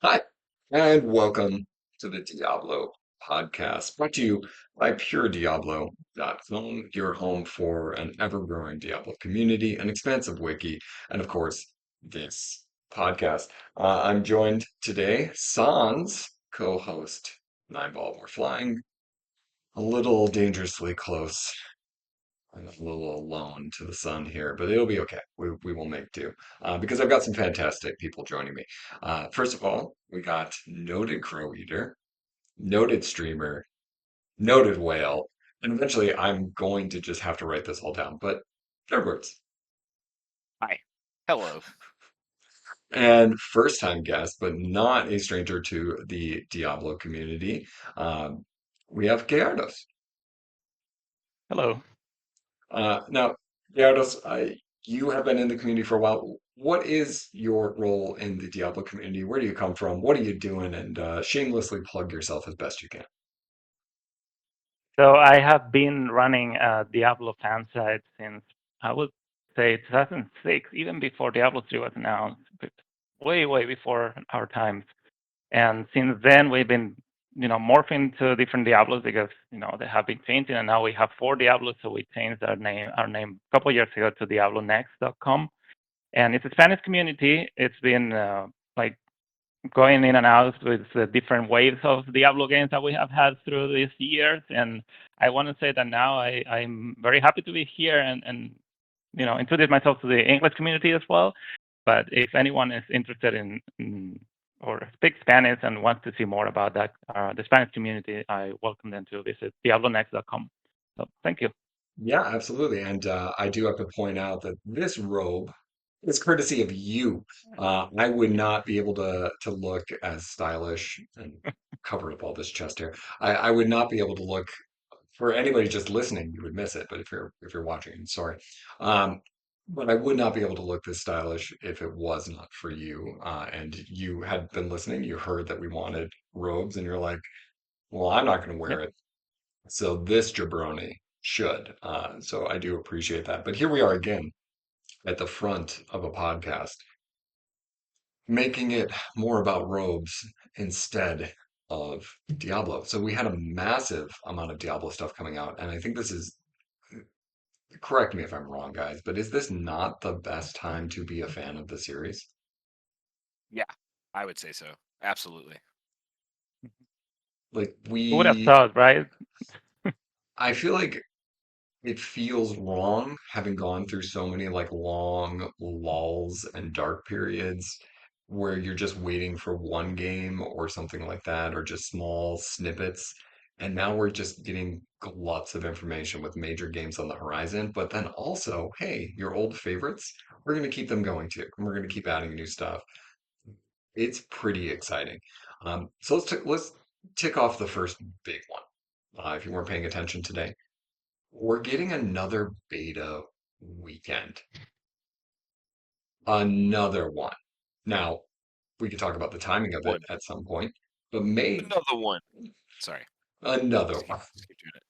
Hi, and welcome to the Diablo podcast, brought to you by PureDiablo.com, your home for an ever-growing Diablo community, an expansive wiki, and of course, this podcast. I'm joined today, Sans, co-host Nine Ball. We're flying a little dangerously close. I'm a little alone to the sun here, but it'll be okay. We will make do because I've got some fantastic people joining me. First of all, we got noted crow eater, noted streamer, noted whale, and eventually I'm going to just have to write this all down. But they're words. Hi. Hello. And first time guest, but not a stranger to the Diablo community, um, we have Gayardos. Hello. Now, Gayardos, you have been in the community for a while. What is your role in the Diablo community? Where do you come from? What are you doing? And shamelessly plug yourself as best you can. So I have been running a Diablo fan site since I would say 2006, even before Diablo 3 was announced, but way, way before our times. And since then, we've been, morphing to different Diablos because, they have been changing. And now we have 4 Diablos, so we changed our name a couple years ago to DiabloNext.com. And it's a Spanish community. It's been like going in and out with the different waves of Diablo games that we have had through these years. And I want to say that now I'm very happy to be here and introduce myself to the English community as well. But if anyone is interested in or speaks Spanish and wants to see more about that, the Spanish community, I welcome them to visit DiabloNext.com. So thank you. Yeah, absolutely. And I do have to point out that this robe is courtesy of you. I would not be able to look as stylish and cover up all this chest hair. I would not be able to look for anybody just listening, you would miss it. But if you're watching, sorry. Um, but I would not be able to look this stylish if it was not for you. And you had been listening, you heard that we wanted robes, and you're like, well, I'm not going to Yeah. wear it. So this jabroni should. So I do appreciate that. But here we are again at the front of a podcast, making it more about robes instead of Diablo. So we had a massive amount of Diablo stuff coming out, and I think this is, correct me if I'm wrong, guys, but is this not the best time to be a fan of the series? Yeah, I would say so. Absolutely. Like Who would have thought, right? I feel like it feels wrong having gone through so many like long lulls and dark periods where you're just waiting for one game or something like that, or just small snippets. And now we're just getting lots of information with major games on the horizon. But then also, hey, your old favorites, we're going to keep them going too. And we're going to keep adding new stuff. It's pretty exciting. So let's tick off the first big one. If you weren't paying attention today, we're getting another beta weekend. Another one. Now, we could talk about the timing of it One. at some point, but May, Another one. Sorry. another Just keep, one. just keep doing it.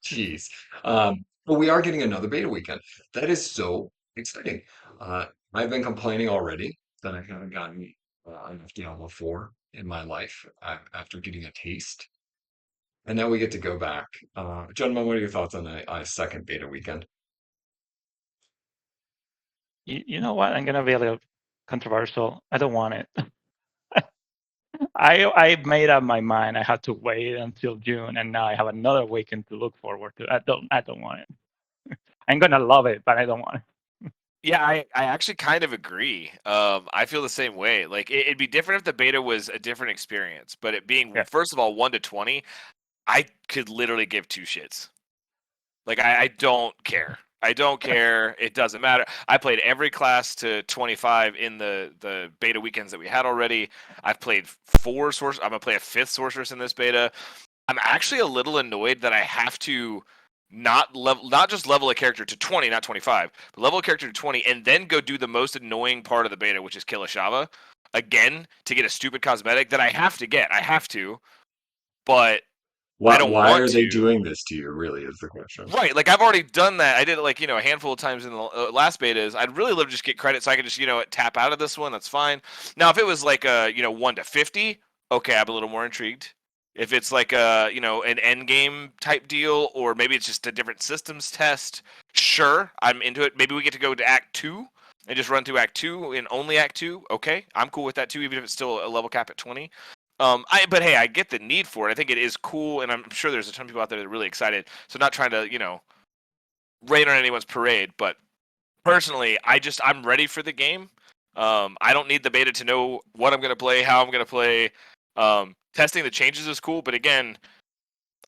Jeez. But we are getting another beta weekend. That is so exciting. I've been complaining already that I haven't gotten enough Diablo 4 in my life after getting a taste. And now we get to go back. Gentlemen, what are your thoughts on a second beta weekend? You know what? I'm gonna be a little controversial. I don't want it. I made up my mind. I had to wait until June, and now I have another weekend to look forward to. I don't want it. I'm gonna love it, but I don't want it. Yeah, I actually kind of agree. I feel the same way. Like it'd be different if the beta was a different experience, but it being Yeah. first of all 1 to 20, I could literally give two shits. Like I don't care. I don't care. It doesn't matter. I played every class to 25 in the beta weekends that we had already. I've played 4 sorcerers. I'm gonna play a 5th sorceress in this beta. I'm actually a little annoyed that I have to not just level a character to 20, not 25, but level a character to 20 and then go do the most annoying part of the beta, which is kill a Shava again to get a stupid cosmetic that I have to get. I have to, but Why, don't why want are they to. doing this to you, really, is the question. Right, like I've already done that. I did it like a handful of times in the last betas. I'd really love to just get credit so I could just tap out of this one. That's fine. Now if it was like 1 to 50, okay, I'm a little more intrigued. If it's like an end game type deal, or maybe it's just a different systems test, sure, I'm into it. Maybe we get to go to Act 2 and just run through Act 2 and only Act 2. Okay, I'm cool with that too, even if it's still a level cap at 20. But hey, I get the need for it. I think it is cool, and I'm sure there's a ton of people out there that are really excited. So not trying to, rain on anyone's parade, but personally, I'm ready for the game. I don't need the beta to know what I'm gonna play, how I'm gonna play. Testing the changes is cool, but again,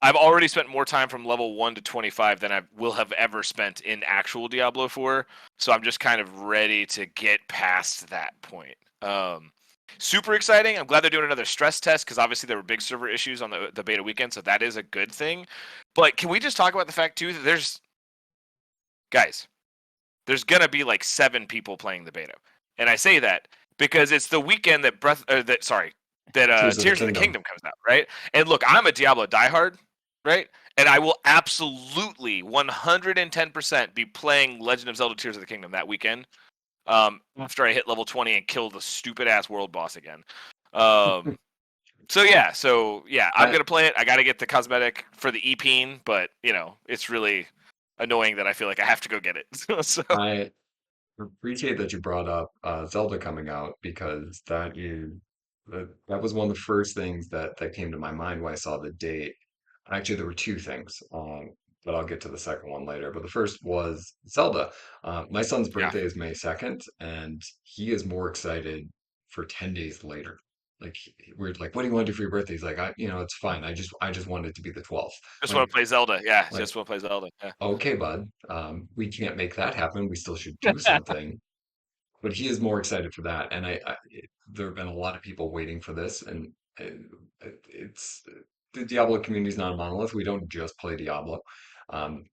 I've already spent more time from level 1 to 25 than I will have ever spent in actual Diablo 4. So I'm just kind of ready to get past that point. Super exciting. I'm glad they're doing another stress test because obviously there were big server issues on the beta weekend, so that is a good thing. But can we just talk about the fact too that there's gonna be like 7 people playing the beta, and I say that because it's the weekend that Tears of the Kingdom comes out, right? And look, I'm a Diablo diehard, right? And I will absolutely 110% be playing Legend of Zelda Tears of the Kingdom that weekend. After I hit level 20 and kill the stupid ass world boss again. So I'm gonna play it. I gotta get the cosmetic for the EPing, but it's really annoying that I feel like I have to go get it. So I appreciate that you brought up Zelda coming out because that was one of the first things that came to my mind when I saw the date. Actually, there were two things, but I'll get to the second one later. But the first was Zelda. My son's yeah, birthday is May 2nd, and he is more excited for 10 days later. Like we're like, what do you want to do for your birthday? He's like, it's fine. I just want it to be the 12th. just want Like, to play Zelda. Yeah, like, just want to play Zelda. Yeah. okay, bud. We can't make that happen. We still should do something. But he is more excited for that, and there have been a lot of people waiting for this, and it's the Diablo community is not a monolith. We don't just play Diablo. Um,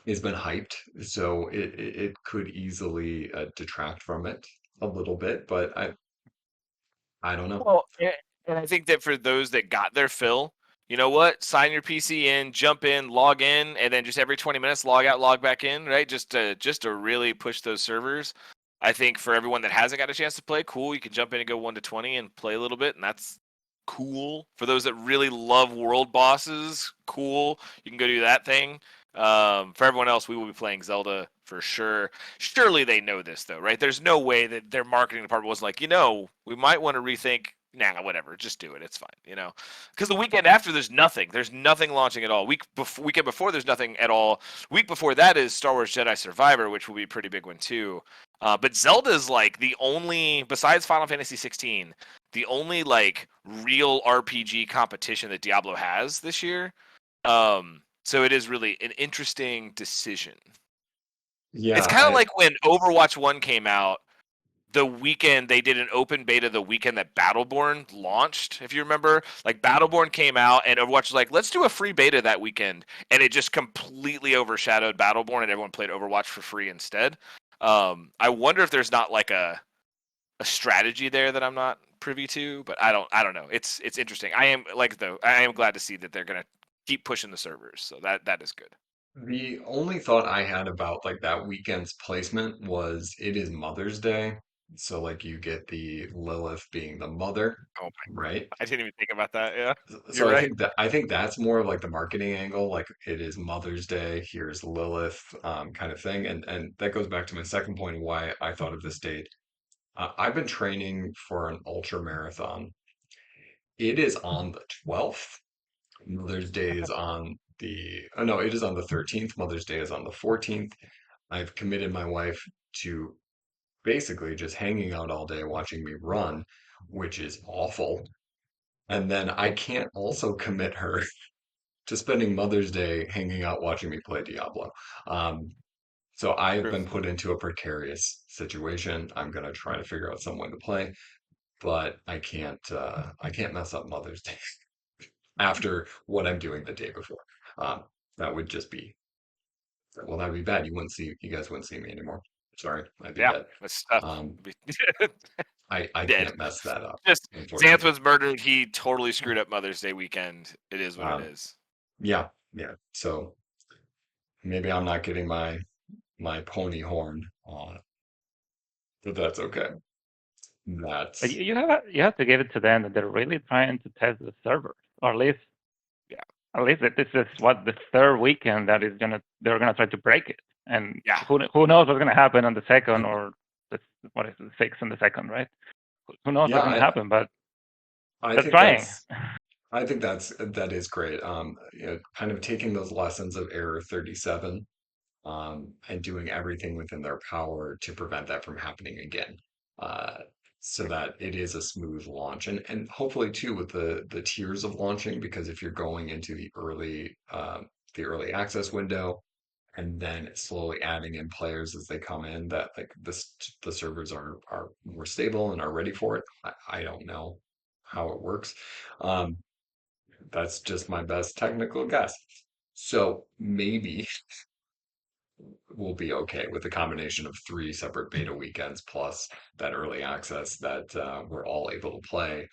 it's been hyped, so it could easily detract from it a little bit, but I don't know. Well, and I think that for those that got their fill, you know what? Sign your PC in, jump in, log in, and then just every 20 minutes log out, log back in, right? Just to really push those servers. I think for everyone that hasn't got a chance to play, cool, you can jump in and go 1 to 20 and play a little bit, and that's cool. For those that really love world bosses, cool, you can go do that thing. For everyone else, we will be playing Zelda for sure. Surely they know this, though, right? There's no way that their marketing department was like, we might want to rethink. Nah, whatever, just do it. It's fine, Because the weekend after, there's nothing. There's nothing launching at all. Weekend before, there's nothing at all. Week before that is Star Wars Jedi Survivor, which will be a pretty big one too. But Zelda is like the only, besides Final Fantasy 16, the only like real RPG competition that Diablo has this year. So it is really an interesting decision. Yeah, It's kind of like when Overwatch 1 came out, the weekend they did an open beta the weekend that Battleborn launched, if you remember. Like Battleborn came out and Overwatch was like, let's do a free beta that weekend. And it just completely overshadowed Battleborn and everyone played Overwatch for free instead. I wonder if there's not like a strategy there that I'm not privy to, but I don't know. It's interesting. I am glad to see that they're gonna keep pushing the servers, so that is good. the only thought I had about like that weekend's placement was it is Mother's Day, so like you get the Lilith being the mother, Oh my god, right? I didn't even think about that. Yeah, So you're I right. think that's more of like the marketing angle, like it is Mother's Day, here's Lilith, kind of thing, and that goes back to my second point of why I thought of this date. I've been training for an ultra marathon. It is on the 12th. Mother's Day is on oh no, it is on the 13th. Mother's Day is on the 14th. I've committed my wife to basically just hanging out all day watching me run, which is awful. And then I can't also commit her to spending Mother's Day hanging out watching me play Diablo. Um, so I've True. been put into a precarious situation. I'm gonna try to figure out someone to play, but I can't mess up Mother's Day after what I'm doing the day before. Um, that would just be well, that'd be bad. You guys wouldn't see me anymore. Sorry, I'd be Yeah, dead. that's tough. Um, Be- I Dead. can't mess that up, Just Xanth unfortunately. was murdered. He totally screwed up Mother's Day weekend. It is what it Um, is. Yeah, yeah. So maybe I'm not getting my pony horn on, but that's okay. But That's you have to give it to them that they're really trying to test the servers, or Yeah. at least this is what the third weekend that is they're gonna try to break it, and Yeah. who knows what's gonna happen on the second or what is the sixth and the second, right? Who knows what's gonna yeah. happen, but I they're think trying. that is great. Kind of taking those lessons of Error 37, and doing everything within their power to prevent that from happening again. Uh, so that it is a smooth launch, and hopefully too with the tiers of launching, because if you're going into the early access window and then slowly adding in players as they come in, that like the servers are more stable and are ready for it. I don't know how it works. Um, that's just my best technical guess. So maybe we'll be okay with a combination of three separate beta weekends plus that early access that we're all able to play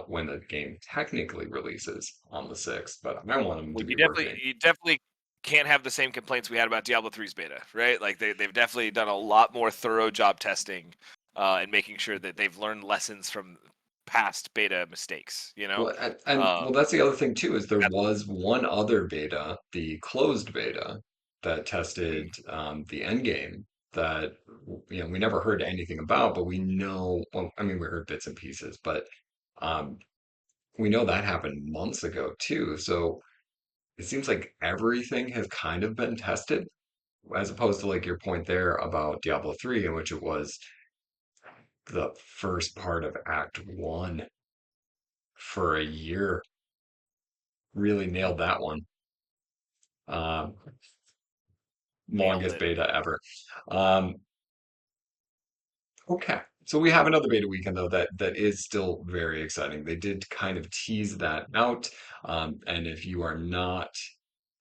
when the game technically releases on the 6th. But I want them to Well, be working. you definitely can't have the same complaints we had about Diablo 3's beta, right? Like they've definitely done a lot more thorough job testing and making sure that they've learned lessons from past beta mistakes. Well, well, Um, that's the other thing too, is there that's was one other beta, the closed beta, that mhm. tested the end game that we never heard anything about, but we know. Well, I mean, we heard bits and pieces, but um, we know that happened months ago too. So it seems like everything has kind of been tested, as opposed to like your point there about Diablo 3, in which it was the first part of Act 1 for a year. Really nailed that one. Um, Nailed Longest it. beta ever. Um, okay. So we have another beta weekend though that is still very exciting. They did kind of tease that out. And if you are not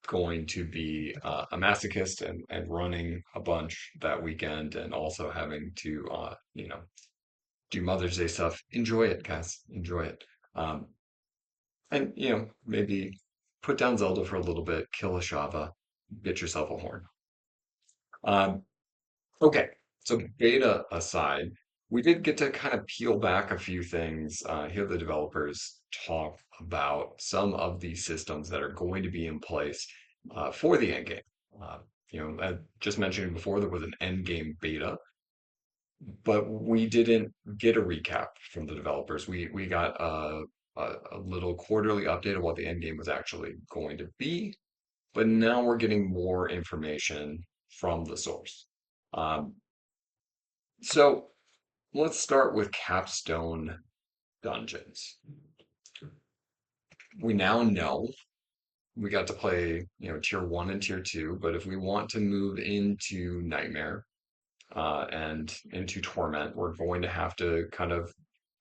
going to be a masochist and running a bunch that weekend and also having to do Mother's Day stuff, enjoy it, guys. Enjoy it. Um, and maybe put down Zelda for a little bit, kill a Shava, get yourself a horn. Um, Okay, so beta aside, we did get to kind of peel back a few things, hear the developers talk about some of these systems that are going to be in place for the end game. Uh, I just mentioned before there was an end game beta, but we didn't get a recap from the developers. We got a little quarterly update of what the end game was actually going to be, but now we're getting more information from the source. Um, so let's start with capstone dungeons. We now know we got to play, tier 1 and tier 2, but if we want to move into Nightmare and into Torment, we're going to have to kind of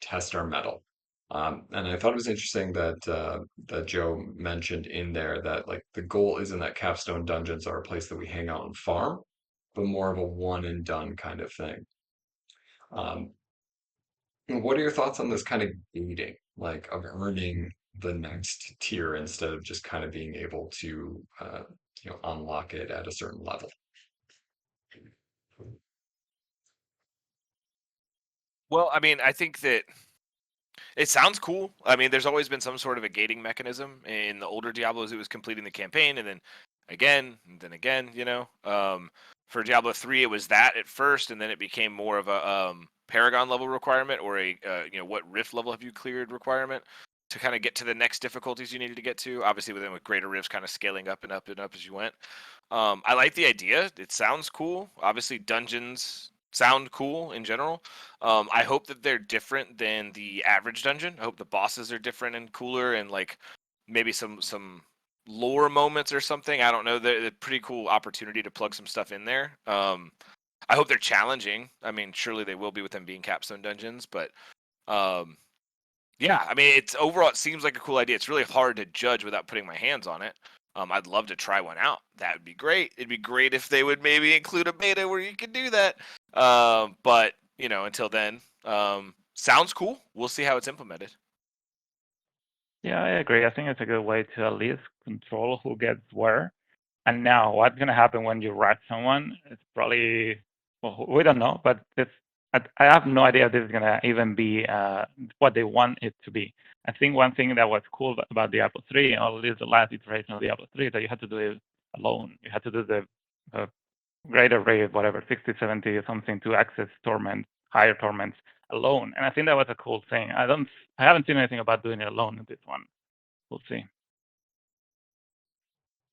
test our mettle. And I thought it was interesting that Joe mentioned in there that like the goal isn't that capstone dungeons are a place that we hang out and farm, but more of a one and done kind of thing. Um, What are your thoughts on this kind of gating, like of earning the next tier instead of just kind of being able to, unlock it at a certain level? Well, I mean, I think that it sounds cool. I mean, there's always been some sort of a gating mechanism in the older Diablos. It was completing the campaign, and then again, and then again. For Diablo 3, it was that at first, and then it became more of a Paragon level requirement, or a what Rift level have you cleared requirement to kind of get to the next difficulties you needed to get to. Obviously, with greater rifts, kind of scaling up and up and up as you went. I like the idea. It sounds cool. Obviously, dungeons sound cool in general. I hope that they're different than the average dungeon. I hope the bosses are different and cooler, and like maybe some lore moments or something. I don't know. They're a pretty cool opportunity to plug some stuff in there. I hope they're challenging. I mean, surely they will be with them being capstone dungeons, but um, yeah. I mean, it's overall it seems like a cool idea. It's really hard to judge without putting my hands on it. I'd love to try one out. That would be great. It'd be great if they would maybe include a beta where you could do that. But until then, sounds cool. We'll see how it's implemented. Yeah, I agree. I think it's a good way to at least control who gets where. And now, what's going to happen when you rush someone? It's probably, well, we don't know, but I have no idea if this is going to even be what they want it to be. I think one thing that was cool about Diablo 3, or at least the last iteration of Diablo 3, is that you had to do it alone. You had to do the greater rate, whatever, 60, 70 or something to access torments, higher torments alone. And I think that was a cool thing. I haven't seen anything about doing it alone in this one. We'll see.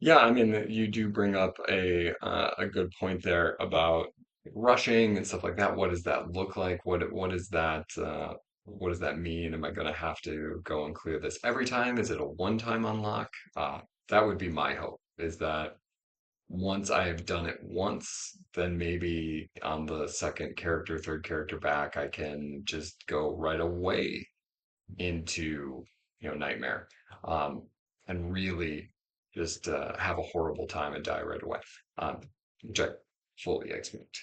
Yeah, I mean, you do bring up a good point there about rushing and stuff like that. What does that look like? What does that mean? Am I going to have to go and clear this every time? Is it a one-time unlock? That would be my hope, is that once I have done it once, then maybe on the second character, third character back, I can just go right away into nightmare, um, and really just have a horrible time and die right away, which I fully expect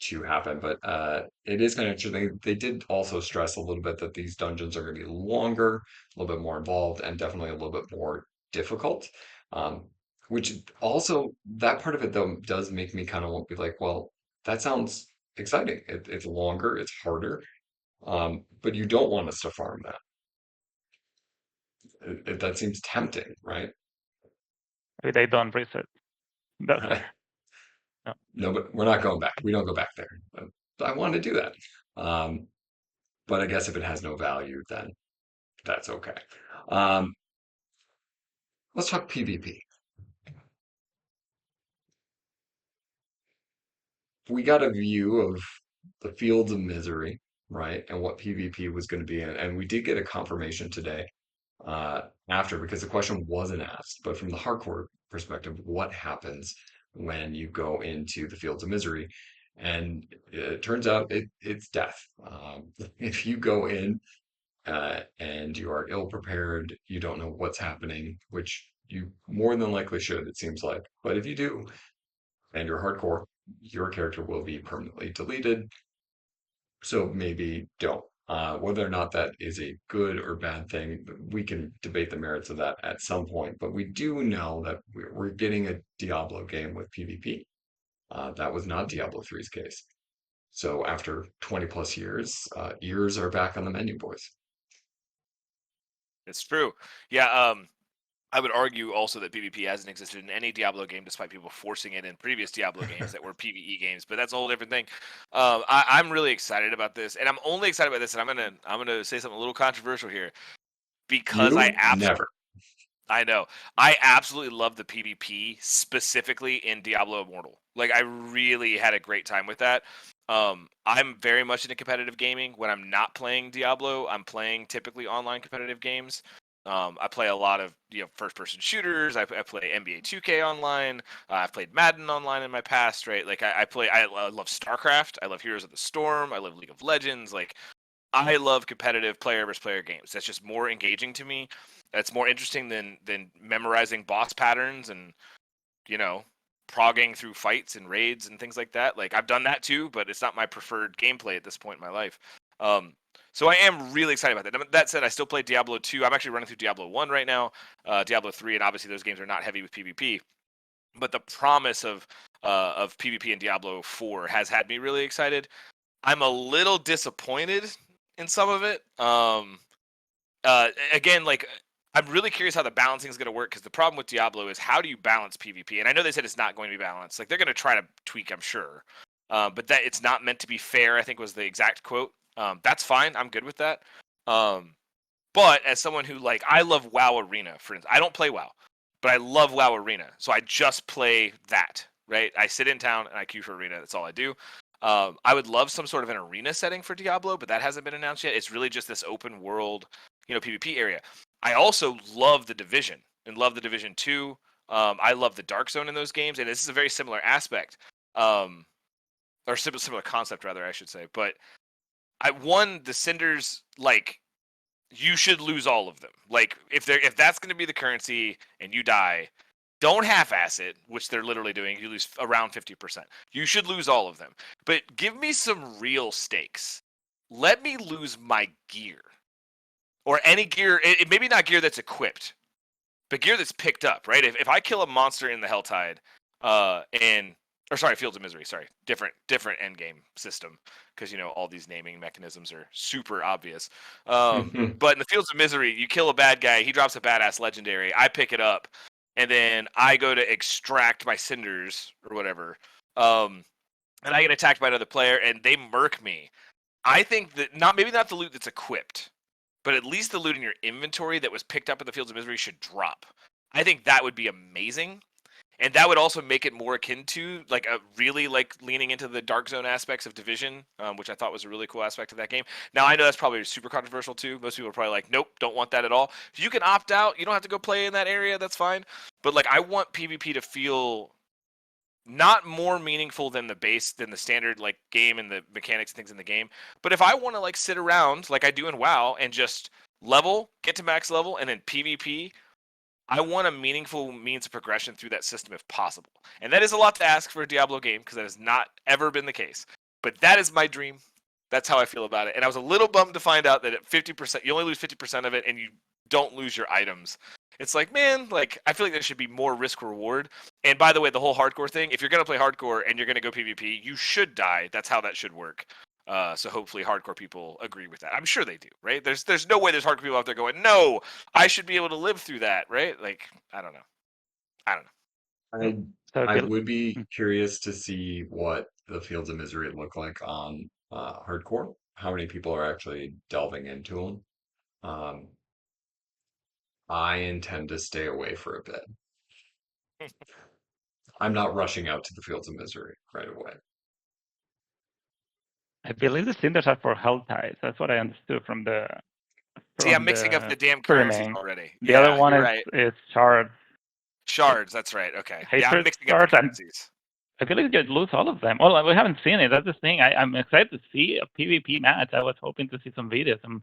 to happen. But it is kind of interesting. They did also stress a little bit that these dungeons are going to be longer, a little bit more involved, and definitely a little bit more difficult. Um, which also, that part of it though does make me kind of want to be like, well, that sounds exciting. It's longer, it's harder, but you don't want us to farm that. That seems tempting, right? Maybe they don't reset. That's why. Right. No. No, but we're not going back. We don't go back there. But I want to do that. Um, but I guess if it has no value, then that's okay. Um, let's talk PvP. We got a view of the fields of misery, right? And what PvP was going to be. And we did get a confirmation today after, because the question wasn't asked, but from the hardcore perspective, what happens when you go into the fields of misery? And it turns out it's death. If you go in and you are ill prepared, you don't know what's happening, which you more than likely should, it seems like. But if you do, and you're hardcore, your character will be permanently deleted. So maybe don't. Whether or not that is a good or bad thing, we can debate the merits of that at some point. But we do know that we're getting a Diablo game with PvP. That was not Diablo 3's case. So after 20 plus years, ears are back on the menu, boys. It's true. Yeah. I would argue also that PvP hasn't existed in any Diablo game, despite people forcing it in previous Diablo games that were PvE games. But that's a whole different thing. I'm really excited about this, and I'm only excited about this. And I'm gonna say something a little controversial here because You never. I know. I absolutely love the PvP, specifically in Diablo Immortal. Like, I really had a great time with that. I'm very much into competitive gaming. When I'm not playing Diablo, I'm playing typically online competitive games. I play a lot of first-person shooters. I play NBA 2K online. I've played Madden online in my past, right? Like, I love StarCraft. I love Heroes of the Storm. I love League of Legends. Like, I love competitive player versus player games. That's just more engaging to me. That's more interesting than memorizing boss patterns and you know progging through fights and raids and things like that. Like I've done that too, but it's not my preferred gameplay at this point in my life. So I am really excited about that. That said, I still play Diablo 2. I'm actually running through Diablo 1 right now, Diablo 3, and obviously those games are not heavy with PvP. But the promise of PvP in Diablo 4 has had me really excited. I'm a little disappointed in some of it. Again, like I'm really curious how the balancing is going to work because the problem with Diablo is how do you balance PvP? And I know they said it's not going to be balanced. Like they're going to try to tweak, I'm sure, but that it's not meant to be fair. I think was the exact quote. That's fine. I'm good with that. But as someone who I love WoW Arena, for instance, I don't play WoW, but I love WoW Arena, so I just play that. Right? I sit in town and I queue for Arena. That's all I do. I would love some sort of an arena setting for Diablo, but that hasn't been announced yet. It's really just this open world, PvP area. I also love the Division and love the Division 2. I love the Dark Zone in those games, and this is a very similar aspect, or similar concept, rather, I should say. But the Cinders, you should lose all of them. Like if that's going to be the currency and you die, don't half-ass it, which they're literally doing. You lose around 50%. You should lose all of them. But give me some real stakes. Let me lose my gear. or any gear. Maybe not gear that's equipped, but gear that's picked up. Right? If I kill a monster in the Helltide, Fields of Misery. Sorry, different end game system because all these naming mechanisms are super obvious. But in the Fields of Misery, you kill a bad guy, he drops a badass legendary. I pick it up, and then I go to extract my cinders or whatever, and I get attacked by another player, and they murk me. I think that maybe not the loot that's equipped, but at least the loot in your inventory that was picked up in the Fields of Misery should drop. I think that would be amazing. And that would also make it more akin to really leaning into the dark zone aspects of Division, which I thought was a really cool aspect of that game. Now I know that's probably super controversial too. Most people are probably like, nope, don't want that at all. If you can opt out, you don't have to go play in that area. That's fine. But I want PvP to feel not more meaningful than the standard game and the mechanics and things in the game. But if I want to sit around like I do in WoW and just get to max level, and then PvP. I want a meaningful means of progression through that system if possible. And that is a lot to ask for a Diablo game because that has not ever been the case. But that is my dream. That's how I feel about it. And I was a little bummed to find out that at 50%, you only lose 50% of it and you don't lose your items. It's man, I feel like there should be more risk reward. And by the way, the whole hardcore thing, if you're going to play hardcore and you're going to go PvP, you should die. That's how that should work. So hopefully hardcore people agree with that. I'm sure they do, right? There's no way there's hardcore people out there going, no, I should be able to live through that, right? I don't know. I would be curious to see what the Fields of Misery look like on hardcore. How many people are actually delving into them? I intend to stay away for a bit. I'm not rushing out to the Fields of Misery right away. I believe the cinders are for Helltide. That's what I understood from the. See, I'm mixing up the damn currencies already. The other one is shards. Shards, that's right. Okay. Hatred I'm mixing up the currencies. I feel like you lose all of them. Well, we haven't seen it. That's the thing. I'm excited to see a PvP match. I was hoping to see some videos, some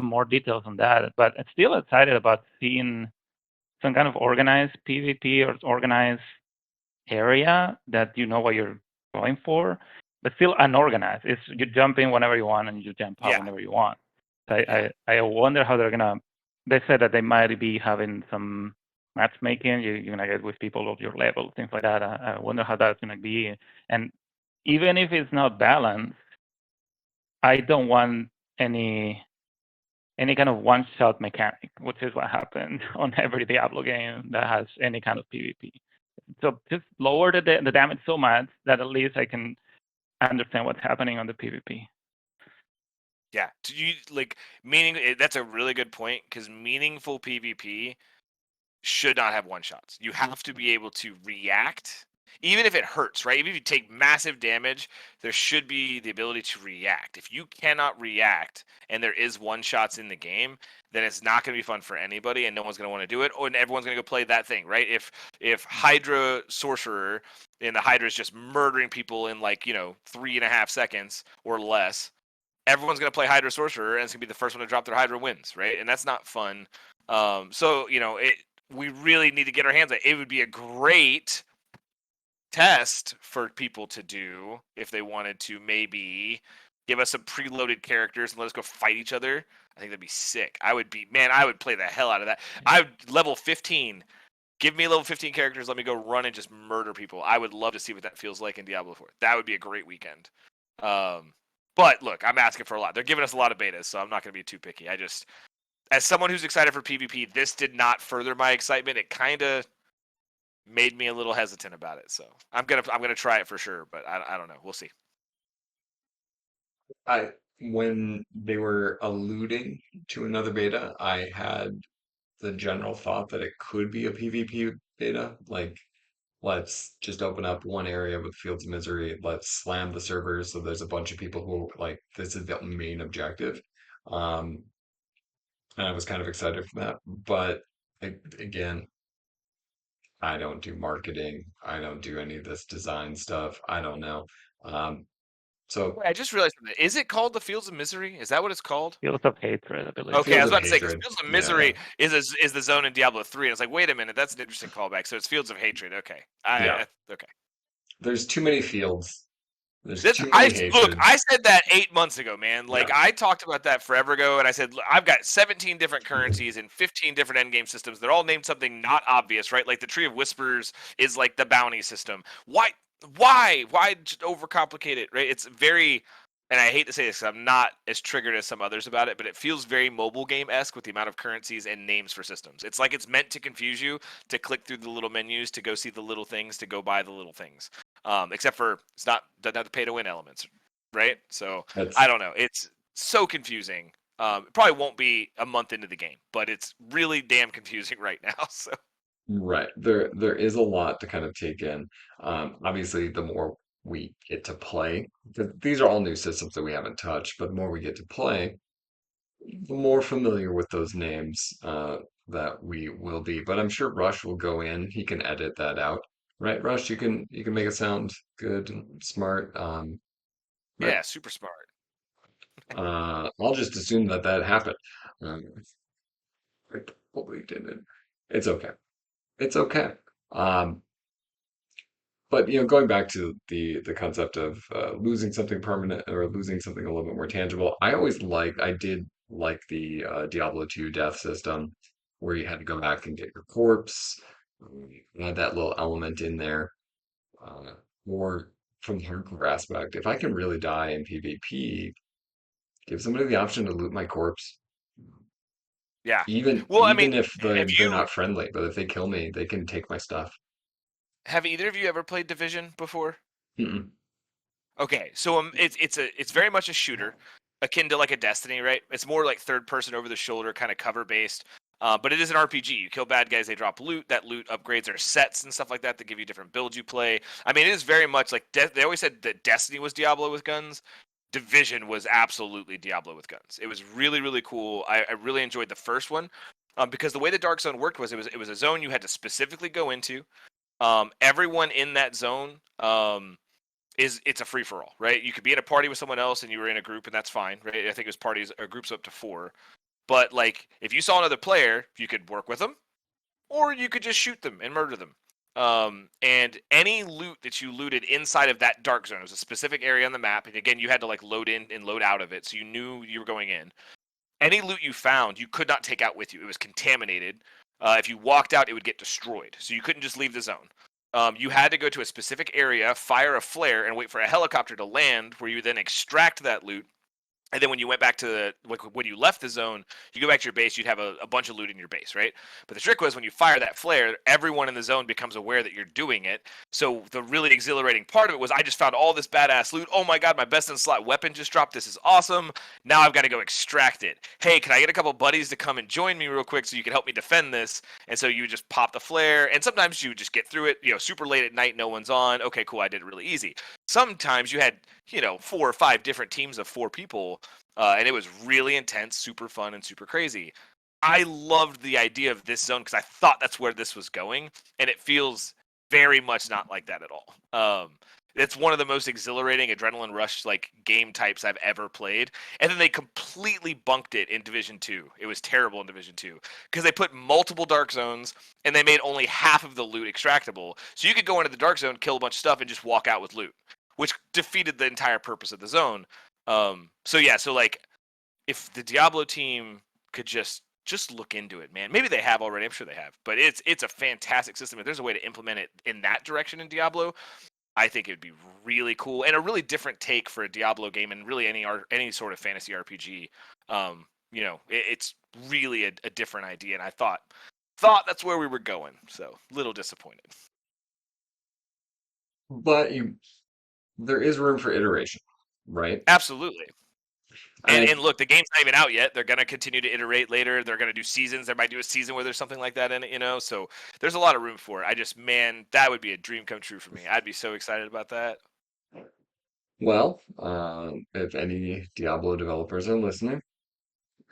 more details on that. But I'm still excited about seeing some kind of organized PvP or organized area that you know what you're going for, but still unorganized. It's you jump in whenever you want and you jump out whenever you want. I wonder how they're gonna. They said that they might be having some matchmaking. You're gonna get with people of your level, things like that. I wonder how that's gonna be. And even if it's not balanced, I don't want any kind of one-shot mechanic, which is what happened on every Diablo game that has any kind of PvP. So just lower the damage so much that at least I can understand what's happening on the PvP. Yeah, that's a really good point because meaningful PvP should not have one shots. You have to be able to react, even if it hurts, right? Even if you take massive damage, there should be the ability to react. If you cannot react and there is one shots in the game, then it's not going to be fun for anybody, and no one's going to want to do it, and everyone's going to go play that thing, right? If Hydra Sorcerer and the Hydra is just murdering people in 3.5 seconds or less, everyone's going to play Hydra Sorcerer, and it's going to be the first one to drop their Hydra wins, right? And that's not fun. We really need to get our hands on it. It would be a great test for people to do if they wanted to maybe give us some preloaded characters and let us go fight each other. I think that'd be sick. I would play the hell out of that. I would level 15. Give me level 15 characters. Let me go run and just murder people. I would love to see what that feels like in Diablo 4. That would be a great weekend. But look, I'm asking for a lot. They're giving us a lot of betas, so I'm not going to be too picky. As someone who's excited for PvP, this did not further my excitement. It kind of made me a little hesitant about it. So I'm gonna try it for sure, but I don't know. We'll see. When they were alluding to another beta, I had the general thought that it could be a PvP beta. Let's just open up one area with Fields of Misery. Let's slam the servers so there's a bunch of people who this is the main objective. And I was kind of excited for that. But again, I don't do marketing. I don't do any of this design stuff. I don't know. So Wait, I just realized something. Is it called the Fields of Misery? Is that what it's called? Fields of Hatred, I believe. Okay, I was about to say because Hatred. Fields of Misery is the zone in Diablo 3. And it's like, wait a minute, that's an interesting callback. So it's Fields of Hatred. Okay. Okay. There's too many fields There's too many Look, hatreds. I said that 8 months ago, man. Like, Yeah. I talked about that forever ago, and I said, "Look, I've got 17 different currencies and 15 different endgame systems. They're all named something not obvious, right? Like the Tree of Whispers is like the bounty system. Why just overcomplicate it, right? It's very, and I hate to say this 'cause I'm not as triggered as some others about it, but it feels very mobile game-esque with the amount of currencies and names for systems. It's like it's meant to confuse you, to click through the little menus, to go see the little things, to go buy the little things. Except for it's not doesn't have the pay to win elements, right? So That's I don't know. It's so confusing. It probably won't be a month into the game, but it's really damn confusing right now. So right. There is a lot to kind of take in. Obviously, the more we get to play, these are all new systems that we haven't touched, but the more we get to play, the more familiar with those names that we will be. But I'm sure Rush will go in. He can edit that out. Right, Rush, you can make it sound good and smart. Right. yeah, super smart. I'll just assume that that happened. Um, I probably didn't. It's okay. It's okay. Um, but going back to the concept of losing something permanent or losing something a little bit more tangible, I did like the Diablo 2 death system where you had to go back and get your corpse. Had that little element in there. Uh, or from the hardcore aspect, if I can really die in PvP, give somebody the option to loot my corpse. Yeah. Even Well, I even mean, if have they're you not friendly, but if they kill me, they can take my stuff. have either of you ever played Division before? Mm-mm. Okay, so it's very much a shooter, akin to like a Destiny, right? It's more like third person over the shoulder, kind of cover based. But it is an RPG. You kill bad guys, they drop loot. That loot upgrades their sets and stuff like that give you different builds you play. I mean, it is very much like they always said that Destiny was Diablo with guns. Division was absolutely Diablo with guns. It was really really cool. I really enjoyed the first one because the way the Dark Zone worked was it was a zone you had to specifically go into. Everyone in that zone. It's a free for all, right? You could be in a party with someone else and you were in a group and that's fine, right? I think it was parties or groups up to 4. But like if you saw another player, you could work with them or you could just shoot them and murder them. And any loot that you looted inside of that dark zone, it was a specific area on the map, and again you had to like load in and load out of it, so you knew you were going in. Any loot you found, you could not take out with you. It was contaminated. If you walked out, it would get destroyed. So you couldn't just leave the zone. You had to go to a specific area, fire a flare, and wait for a helicopter to land, where you then extract that loot. And then when you went back to when you left the zone, you go back to your base, you'd have a bunch of loot in your base, right? But the trick was when you fire that flare, everyone in the zone becomes aware that you're doing it. So the really exhilarating part of it was I just found all this badass loot. Oh my god, my best in slot weapon just dropped. This is awesome. Now I've got to go extract it. Hey, can I get a couple buddies to come and join me real quick so you can help me defend this? And so you would just pop the flare, and sometimes you would just get through it, super late at night, no one's on. Okay, cool, I did it really easy. Sometimes you had, 4 or 5 different teams of 4 people, and it was really intense, super fun, and super crazy. I loved the idea of this zone because I thought that's where this was going, and it feels very much not like that at all. It's one of the most exhilarating adrenaline rush like game types I've ever played, and then they completely bunked it in Division 2. It was terrible in Division 2 because they put multiple dark zones and they made only half of the loot extractable, so you could go into the dark zone, kill a bunch of stuff, and just walk out with loot, which defeated the entire purpose of the zone. So like if the Diablo team could just look into it, man. Maybe they have already. I'm sure they have. But it's a fantastic system. If there's a way to implement it in that direction in Diablo, I think it would be really cool and a really different take for a Diablo game and really any sort of fantasy RPG. It's really a different idea, and I thought that's where we were going. So little disappointed. But there is room for iteration, right? Absolutely. And I look, the game's not even out yet. They're gonna continue to iterate later. They're gonna do seasons. They might do a season where there's something like that in it, So there's a lot of room for it. Man, that would be a dream come true for me. I'd be so excited about that. well, if any Diablo developers are listening,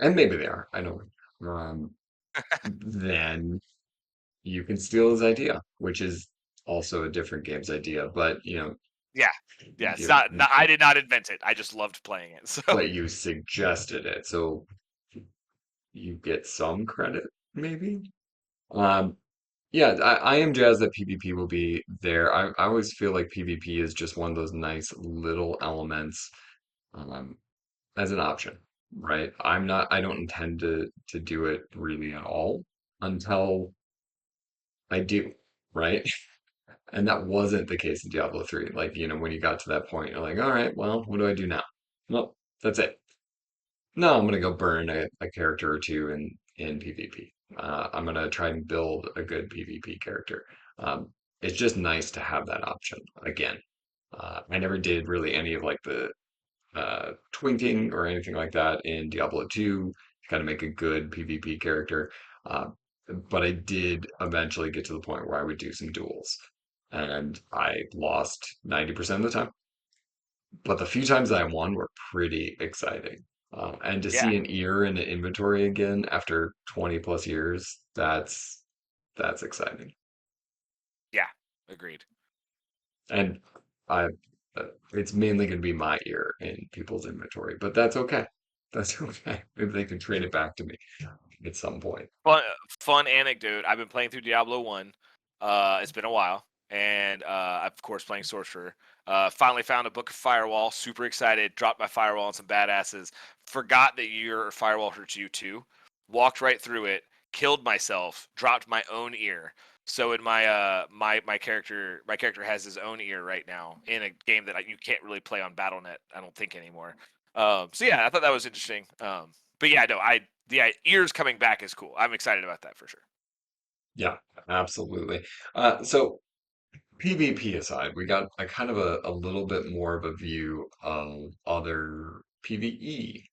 and maybe they are, I know, then you can steal his idea, which is also a different game's idea. But Yeah, yeah. It's you, not. I did not invent it. I just loved playing it. So but you suggested it, so you get some credit, maybe. Um, Yeah, I am jazzed that PvP will be there. I always feel like PvP is just one of those nice little elements um, as an option, right? I don't intend to do it really at all until I do, right? And that wasn't the case in Diablo 3. Like, when you got to that point, you're like, all right, well, what do I do now? Well, that's it. No, I'm gonna go burn a character or two in PvP. I'm gonna try and build a good PvP character. Um, it's just nice to have that option again. I never did really any of like the twinking or anything like that in Diablo 2 to kind of make a good PvP character. Uh, but I did eventually get to the point where I would do some duels, and I lost 90% of the time. But the few times that I won were pretty exciting. And to Yeah, see an ear in the inventory again after 20 plus years, that's exciting. yeah, agreed. And I it's mainly going to be my ear in people's inventory, but that's okay. That's okay. Maybe they can trade it back to me at some point. Fun anecdote. I've been playing through Diablo 1. It's been a while, and I'm of course playing Sorcerer. Finally found a book of Firewall. Super excited. Dropped my Firewall on some badasses. Forgot that your Firewall hurts you too. Walked right through it. Killed myself. Dropped my own ear. So in my character has his own ear right now in a game that you can't really play on BattleNet. I don't think anymore. So yeah, I thought that was interesting. But yeah, no, the ears coming back is cool. I'm excited about that for sure. Yeah, absolutely. So PvP aside, we got a kind of a little bit more of a view of other PvE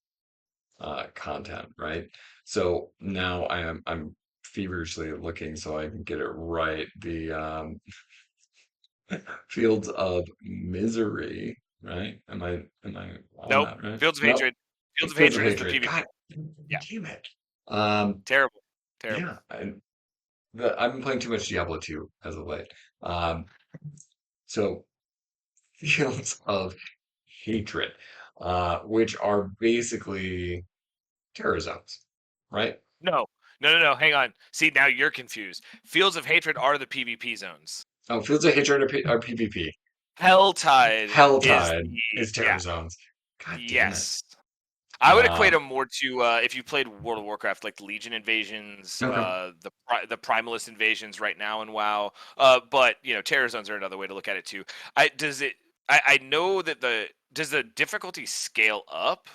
content, right? So now I'm feverishly looking so I can get it right. The Fields of Misery, right? Am I on Nope. that right? Fields of Nope. Hatred. Fields of Fields of Hatred is the Hatred. PvP. God Yeah. damn it. Um, Terrible. Terrible. yeah, I've been playing too much Diablo 2 as of late. Um, so Fields of Hatred, which are basically terror zones, right? No. No, no, no. Hang on. See, now you're confused. Fields of Hatred are the PvP zones. Oh, Fields of Hatred are PvP. Helltide is Helltide the is terror yeah. zones. God damn it. Yes. I would equate Uh, them more to if you played World of Warcraft, like the Legion invasions, okay. the Primalist invasions right now in WoW. But Terror Zones are another way to look at it too. I know that does the difficulty scale up?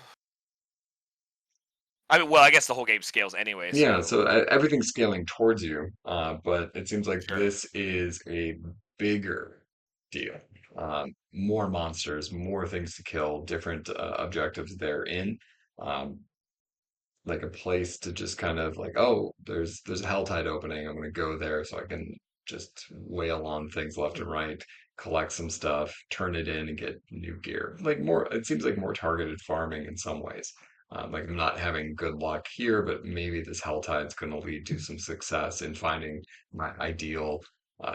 I mean, well, I guess the whole game scales anyway. Yeah, So so everything's scaling towards you, but it seems like sure. this is a bigger deal. More monsters, more things to kill, different objectives therein. Um, like a place to just kind of like, oh, there's a Helltide opening. I'm gonna go there so I can just wail on things left and right, collect some stuff, turn it in, and get new gear. Like more, it seems like more targeted farming in some ways. Like I'm not having good luck here, but maybe this Helltide's going to lead to some success in finding my ideal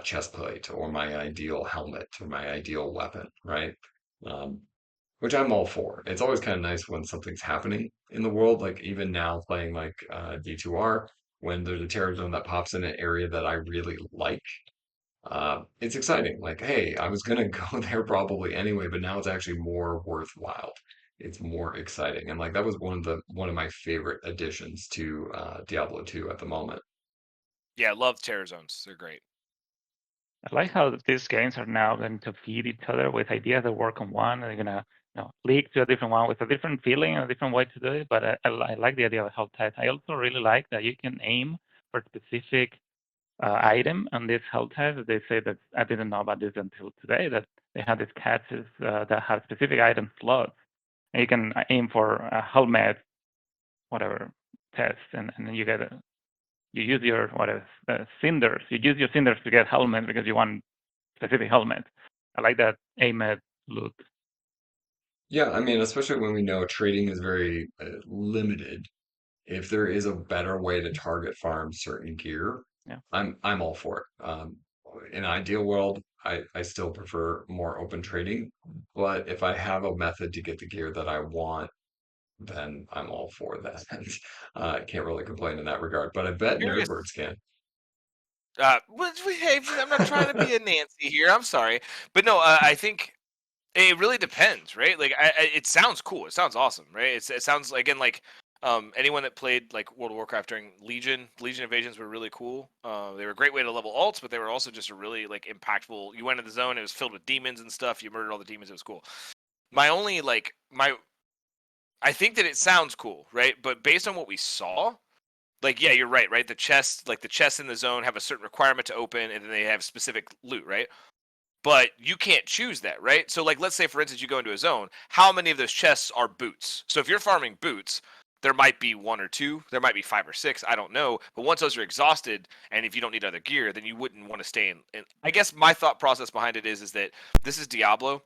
chest plate or my ideal helmet or my ideal weapon, right? Um, which I'm all for. It's always kind of nice when something's happening in the world, like even now playing like D2R, when there's a terror zone that pops in an area that I really like. It's exciting. Like, hey, I was gonna go there probably anyway, but now it's actually more worthwhile. It's more exciting, and like that was one of my favorite additions to Diablo 2 at the moment. Yeah, love Terror Zones. They're great. I like how these games are now going to feed each other with ideas that work on one, and they're gonna leak to a different one with a different feeling and a different way to do it. But I like the idea of Helltide. I also really like that you can aim for a specific item on this Helltide. They say that I didn't know about this until today, that they have these catches that have specific item slots, and you can aim for a helmet, whatever test, and then you use your cinders. You use your cinders to get helmet because you want specific helmet. I like that aimed loot. Yeah, I mean, especially when we know trading is very limited. If there is a better way to target farm certain gear, Yeah. I'm all for it. In an ideal world, I still prefer more open trading, but if I have a method to get the gear that I want, then I'm all for that. I can't really complain in that regard, but I bet Curious. Nerdbirds can. Hey, I'm not trying to be a Nancy here. I'm sorry, but no, I think it really depends, right? Like, it sounds cool. It sounds awesome, right? It sounds again like anyone that played like World of Warcraft during Legion invasions were really cool. They were a great way to level alts, but they were also just a really like impactful. You went in the zone, it was filled with demons and stuff. You murdered all the demons. It was cool. My only like my I think that it sounds cool, right? But based on what we saw, like yeah, you're right, right? The chests in the zone have a certain requirement to open, and then they have specific loot, right? But you can't choose that, right? So like let's say for instance you go into a zone, how many of those chests are boots? So if you're farming boots, there might be one or two, there might be five or six, I don't know. But once those are exhausted, and if you don't need other gear, then you wouldn't want to stay in. I guess my thought process behind it is that this is Diablo.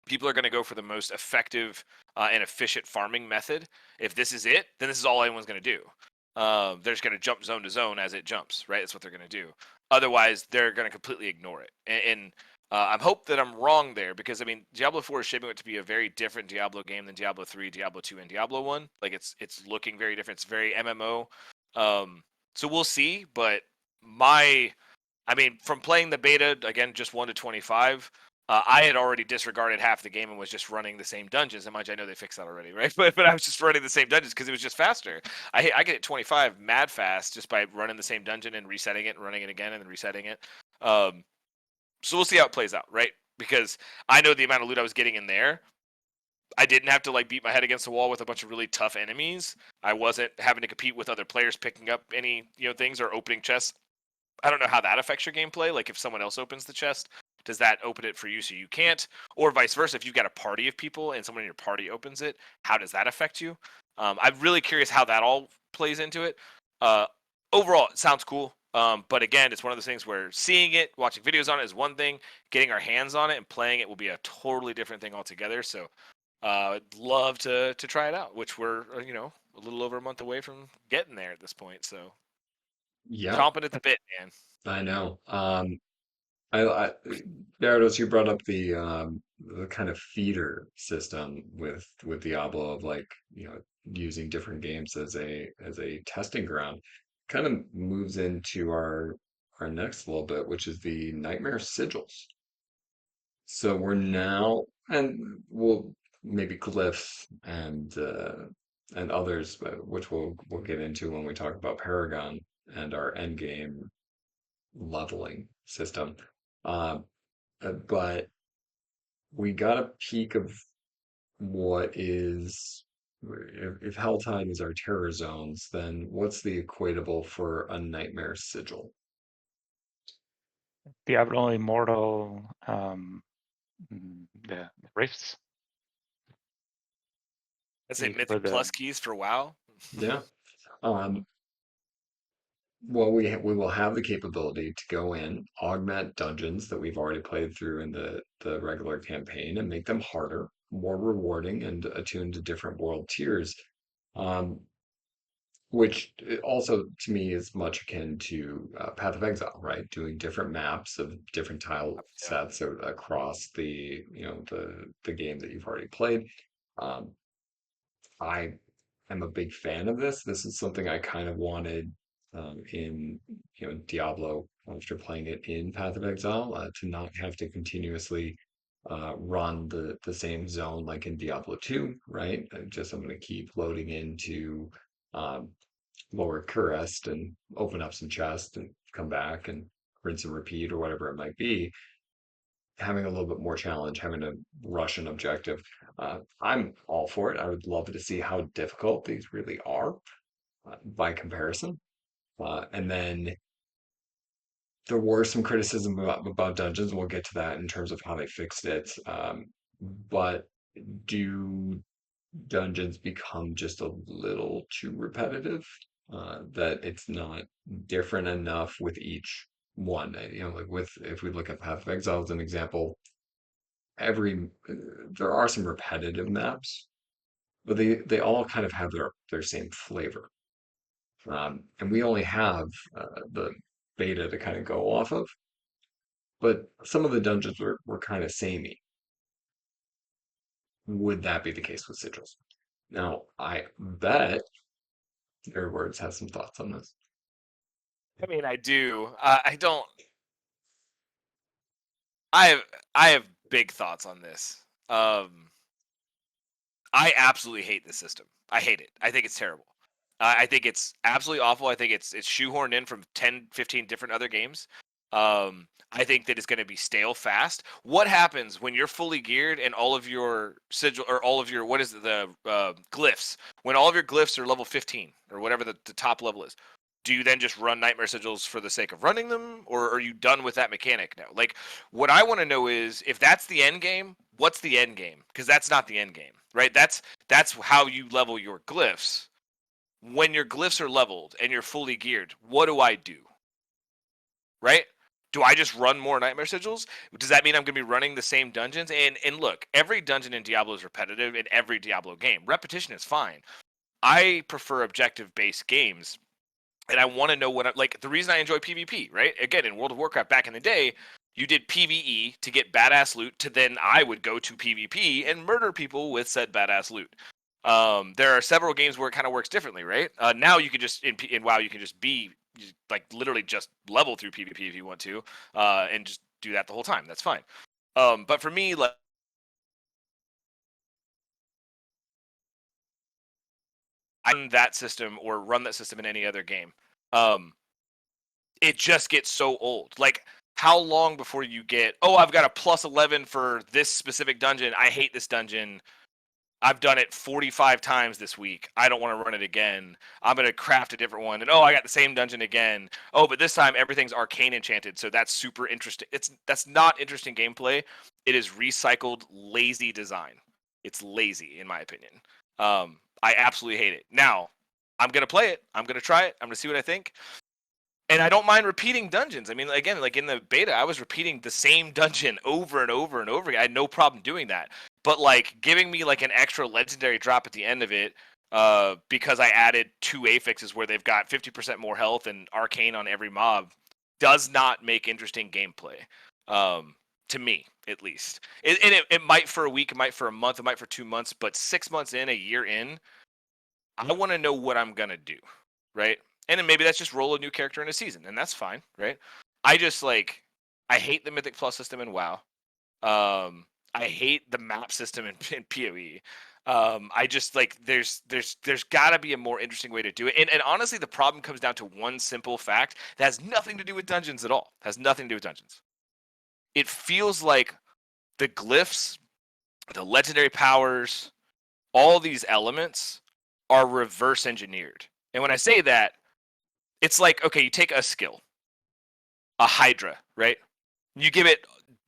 People are going to go for the most effective and efficient farming method. If this is it, then this is all anyone's going to do. They're just going to jump zone to zone as it jumps, right? That's what they're going to do. Otherwise, they're going to completely ignore it. And I hope that I'm wrong there, because I mean, Diablo 4 is shaping it to be a very different Diablo game than Diablo 3, Diablo 2, and Diablo 1. Like it's looking very different. It's very MMO. So we'll see. But I mean, from playing the beta again, just 1 to 25. I had already disregarded half the game and was just running the same dungeons. And mind you, I know they fixed that already, right? But I was just running the same dungeons because it was just faster. I get at 25 mad fast just by running the same dungeon and resetting it and running it again and then resetting it. So we'll see how it plays out, right? Because I know the amount of loot I was getting in there. I didn't have to like beat my head against the wall with a bunch of really tough enemies. I wasn't having to compete with other players picking up any things or opening chests. I don't know how that affects your gameplay. Like if someone else opens the chest, does that open it for you so you can't? Or vice versa, if you've got a party of people and someone in your party opens it, how does that affect you? I'm really curious how that all plays into it. Uh, Overall, it sounds cool. But again, it's one of those things where seeing it, watching videos on it is one thing. Getting our hands on it and playing it will be a totally different thing altogether. So I'd love to try it out, which we're a little over a month away from getting there at this point. So Yeah, chomping at the bit, man. I know. I Gayardos, you brought up the kind of feeder system with Diablo of like, using different games as a testing ground. Kind of moves into our next little bit, which is the Nightmare Sigils. So we're now, and we'll maybe Glyphs and others, which we'll get into when we talk about Paragon and our end game leveling system. Uh, but we got a peek of what is, if Helltide is our terror zones, then what's the equatable for a Nightmare Sigil? Diablo Immortal, the rifts. That's it. These were Mythic the Plus keys for WoW. Yeah. Um, well, we will have the capability to go in, augment dungeons that we've already played through in the regular campaign, and make them harder, more rewarding, and attuned to different world tiers. Um, which also to me is much akin to Path of Exile, right? Doing different maps of different tile Yeah. sets across the game that you've already played. Um, I am a big fan of this. This is something I kind of wanted in Diablo after playing it in Path of Exile, to not have to continuously run the same zone like in Diablo 2, right? Just I'm going to keep loading into um, Lower Kurest and open up some chests and come back and rinse and repeat or whatever it might be. Having a little bit more challenge, having to rush an objective. I'm all for it. I would love to see how difficult these really are by comparison. And then there were some criticism about dungeons, and we'll get to that in terms of how they fixed it. But do dungeons become just a little too repetitive, that it's not different enough with each one? Like with if we look at Path of Exile as an example, every there are some repetitive maps, but they all kind of have their same flavor. And we only have the beta to kind of go off of, but some of the dungeons were kind of samey. Would that be the case with Sigils? Now, I bet your words have some thoughts on this. I mean, I do. I don't. I have big thoughts on this. I absolutely hate this system. I hate it. I think it's terrible. I think it's absolutely awful. I think it's shoehorned in from 10, 15 different other games. I think that it's going to be stale fast. What happens when you're fully geared and all of your sigil or all of your what is it, the glyphs? When all of your glyphs are level 15 or whatever the top level is, do you then just run nightmare sigils for the sake of running them, or are you done with that mechanic now? Like, what I want to know is if that's the end game, what's the end game? Because that's not the end game, right? That's how you level your glyphs. When your glyphs are leveled and you're fully geared, what do I do? Right? Do I just run more nightmare sigils? Does that mean I'm going to be running the same dungeons? And look, every dungeon in Diablo is repetitive in every Diablo game. Repetition is fine. I prefer objective-based games, and I want to know what like the reason I enjoy PvP, right? Again, in World of Warcraft back in the day, you did PvE to get badass loot, to then I would go to PvP and murder people with said badass loot. There are several games where it kind of works differently, right? Now you can just in WoW you can just be like literally just level through PvP if you want to, and just do that the whole time. That's fine. But for me, like I run that system or run that system in any other game. It just gets so old. Like, how long before you get, oh, I've got a plus 11 for this specific dungeon. I hate this dungeon. I've done it 45 times this week. I don't want to run it again. I'm going to craft a different one. And oh, I got the same dungeon again. Oh, but this time everything's arcane enchanted. So that's super interesting. That's not interesting gameplay. It is recycled, lazy design. It's lazy, in my opinion. I absolutely hate it. Now, I'm going to play it. I'm going to try it. I'm going to see what I think. And I don't mind repeating dungeons. I mean, again, like in the beta, I was repeating the same dungeon over and over and over again. I had no problem doing that. But like giving me like an extra legendary drop at the end of it, because I added 2 affixes where they've got 50% more health and arcane on every mob, does not make interesting gameplay. To me, at least. It might for a week, it might for a month, it might for 2 months, but 6 months in, a year in, I want to know what I'm gonna do, right? And then maybe that's just roll a new character in a season, and that's fine, right? I just like I hate the Mythic Plus system in WoW. I hate the map system in PoE. I just like there's got to be a more interesting way to do it. And honestly, the problem comes down to one simple fact that has nothing to do with dungeons at all. It has nothing to do with dungeons. It feels like the glyphs, the legendary powers, all these elements are reverse engineered. And when I say that, it's like, okay, you take a skill, a Hydra, right? You give it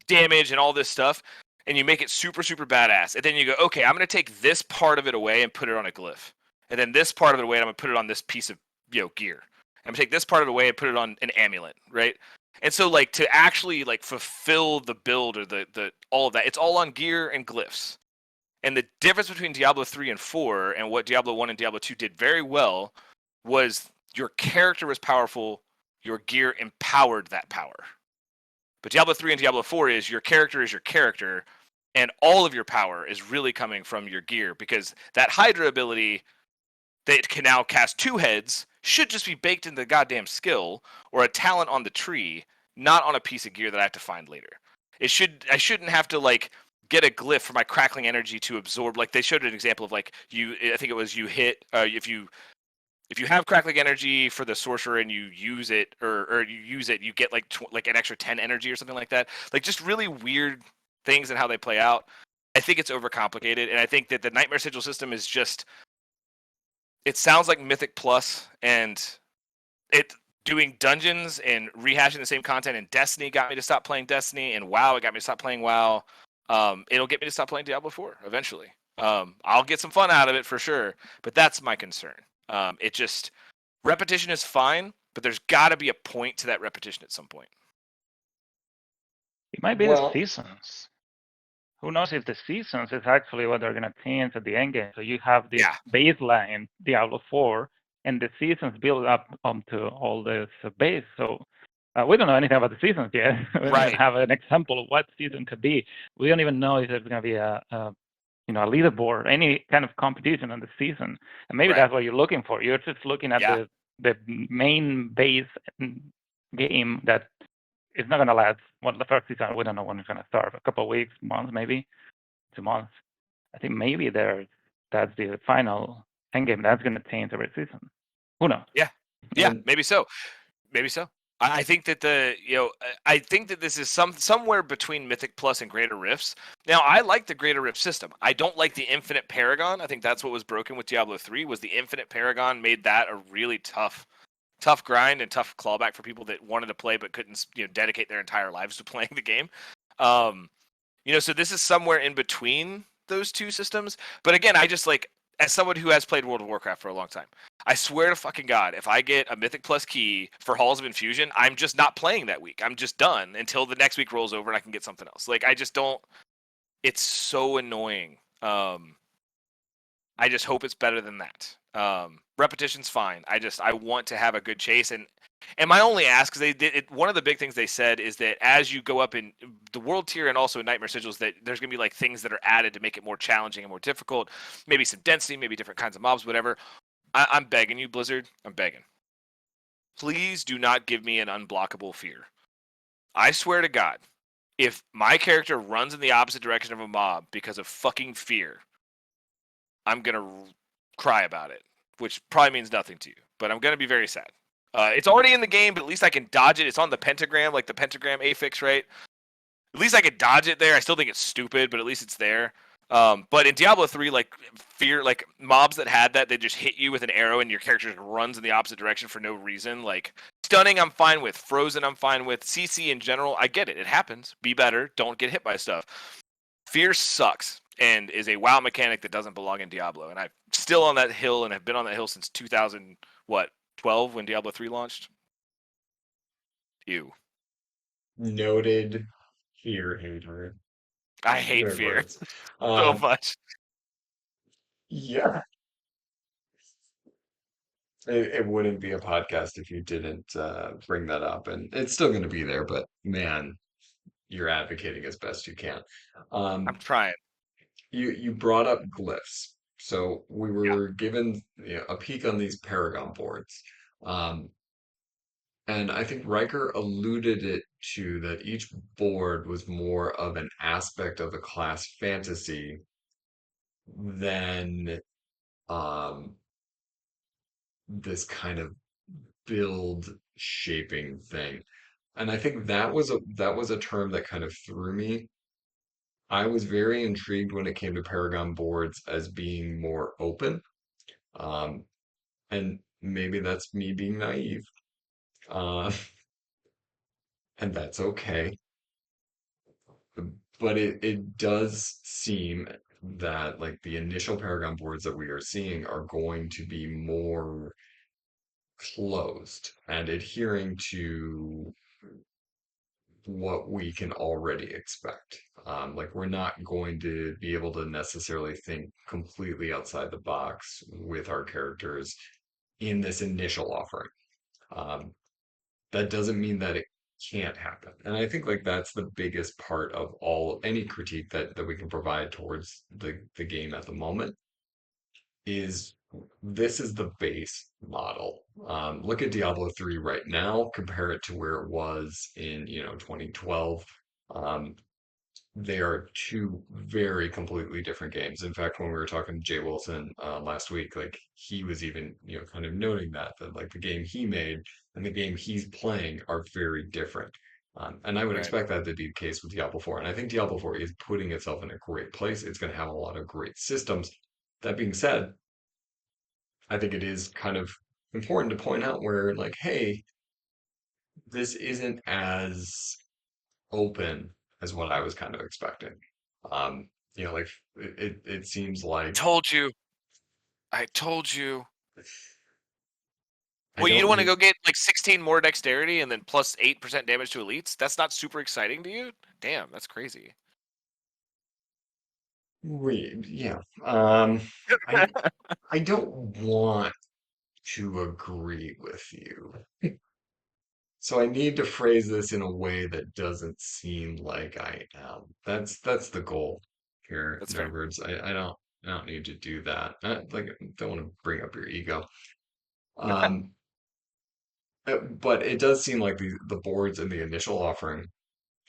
damage and all this stuff, and you make it super, super badass. And then you go, okay, I'm going to take this part of it away and put it on a glyph. And then this part of it away, and I'm going to put it on this piece of gear. I'm going to take this part of it away and put it on an amulet, right? And so, like, to actually, like, fulfill the build or the all of that, it's all on gear and glyphs. And the difference between Diablo 3 and 4 and what Diablo 1 and Diablo 2 did very well was your character was powerful, your gear empowered that power. But Diablo 3 and Diablo 4 is your character, and all of your power is really coming from your gear, because that Hydra ability that can now cast 2 heads should just be baked into the goddamn skill or a talent on the tree, not on a piece of gear that I have to find later. I shouldn't have to like get a glyph for my crackling energy to absorb. Like they showed an example of like I think it was you hit if you have crackling energy for the sorcerer and you use it or you use it, you get like like an extra 10 energy or something like that. Like just really weird things and how they play out. I think it's overcomplicated, and I think that the Nightmare Sigil system is just, it sounds like Mythic Plus, and it doing dungeons and rehashing the same content in Destiny got me to stop playing Destiny, and WoW, it got me to stop playing WoW. It'll get me to stop playing Diablo 4 eventually. I'll get some fun out of it for sure, but that's my concern. It just, repetition is fine, but there's got to be a point to that repetition at some point. It might be Well, the seasons. Who knows if the seasons is actually what they're going to change at the end game. So you have this baseline, Diablo 4, and the seasons build up onto all this base. So we don't know anything about the seasons yet. We don't even have an example of what season could be. We don't even know if there's going to be a leaderboard, any kind of competition on the season. And maybe that's what you're looking for. You're just looking at the main base game that is not going to last. Well, the first season, we don't know when it's going to start. A couple of weeks, months, maybe 2 months. I think maybe that's the final end game. That's going to change every season. Who knows? Yeah, maybe so. Maybe so. I think that I think that this is somewhere between Mythic Plus and Greater Rifts. Now, I like the Greater Rift system. I don't like the Infinite Paragon. I think that's what was broken with Diablo 3 was the Infinite Paragon made that a really tough grind and tough clawback for people that wanted to play but couldn't dedicate their entire lives to playing the game. So this is somewhere in between those two systems. But again, I just like as someone who has played World of Warcraft for a long time, I swear to fucking God, if I get a Mythic Plus key for Halls of Infusion, I'm just not playing that week. I'm just done until the next week rolls over and I can get something else. Like, I just don't. It's so annoying. I just hope it's better than that. Repetition's fine. I want to have a good chase, and my only ask, because they did one of the big things they said is that as you go up in the world tier and also in Nightmare Sigils, that there's gonna be like things that are added to make it more challenging and more difficult. Maybe some density, maybe different kinds of mobs, whatever. I'm begging you, Blizzard. I'm begging. Please do not give me an unblockable fear. I swear to God, if my character runs in the opposite direction of a mob because of fucking fear, I'm gonna cry about it, which probably means nothing to you, but I'm gonna be very sad. It's already in the game, but at least I can dodge it. It's on the pentagram, like the pentagram affix, right? At least I could dodge it there. I still think it's stupid, but at least it's there. But in Diablo 3, like fear, like mobs that had that, they just hit you with an arrow and your character just runs in the opposite direction for no reason. Like stunning, I'm fine with. Frozen, I'm fine with. CC in general, I get it. It happens. Be better. Don't get hit by stuff. Fear sucks and is a WoW mechanic that doesn't belong in Diablo. And I'm still on that hill and have been on that hill since 2012 when Diablo 3 launched. Ew. Noted fear hater. I hate Good fear words. so much. Yeah. It wouldn't be a podcast if you didn't bring that up, and it's still going to be there. But man, you're advocating as best you can. I'm Um, trying. you brought up glyphs, so we Yeah. were given a peek on these Paragon boards, um, and I think Riker alluded it to that each board was more of an aspect of the class fantasy than um, this kind of build shaping thing. And I think that was a term that kind of threw me. I was very intrigued when it came to Paragon boards as being more open. Um, and maybe that's me being naive. Uh, and that's okay. But it does seem that like the initial Paragon boards that we are seeing are going to be more closed and adhering to what we can already expect. Like we're not going to be able to necessarily think completely outside the box with our characters in this initial offering. Um, that doesn't mean that it can't happen. And I think like that's the biggest part of any critique that we can provide towards the game at the moment is this is the base model. Look at Diablo 3 right now, compare it to where it was in 2012. Um, they are two very completely different games. In fact, when we were talking to Jay Wilson last week, like he was even kind of noting that like the game he made and the game he's playing are very different. And I would Right. expect that to be the case with Diablo 4. And I think Diablo 4 is putting itself in a great place. It's going to have a lot of great systems. That being said, I think it is kind of important to point out where, like, hey, this isn't as open as what I was kind of expecting. Like it seems like Told you. I told you. I Well, you don't don't want to need go get like 16 more dexterity and then plus 8% damage to elites? That's not super exciting to you? Damn, that's crazy. yeah. I I don't want to agree with you. So I need to phrase this in a way that doesn't seem like I am. That's the goal here, That's fair. nerds. I don't need to do that. Like don't want to bring up your ego. Um, But it does seem like the boards in the initial offering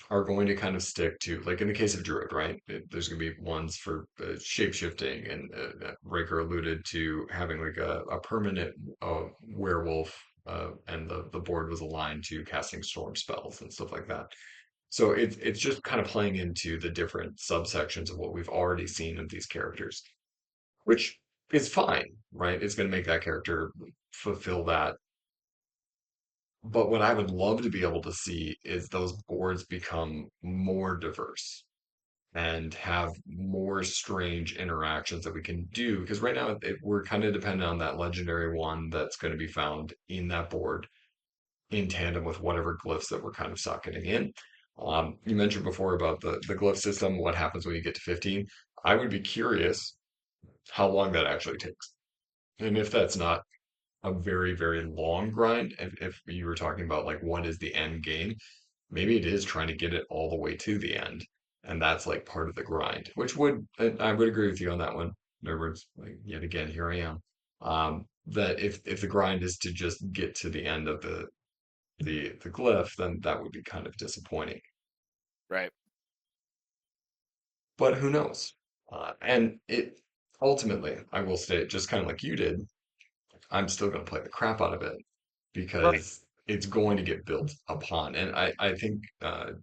are going to kind of stick to, like in the case of Druid, right? There's going to be ones for shape shifting, and Raker alluded to having like a permanent werewolf, and the board was aligned to casting storm spells and stuff like that. So it's just kind of playing into the different subsections of what we've already seen of these characters, which is fine, right? It's going to make that character fulfill that. But what I would love to be able to see is those boards become more diverse and have more strange interactions that we can do. Because right now we're kind of dependent on that legendary one that's going to be found in that board in tandem with whatever glyphs that we're kind of socketing in. You mentioned before about the glyph system, what happens when you get to 15. I would be curious how long that actually takes. And if that's not a very, very long grind, if you were talking about like what is the end game, maybe it is trying to get it all the way to the end. And that's like part of the grind, which I would agree with you on that one. In other words, like yet again, here I am. That if the grind is to just get to the end of the glyph, then that would be kind of disappointing. Right. But who knows? And it ultimately, I will say, just kind of like you did, I'm still going to play the crap out of it Right. because it's going to get built upon. And I think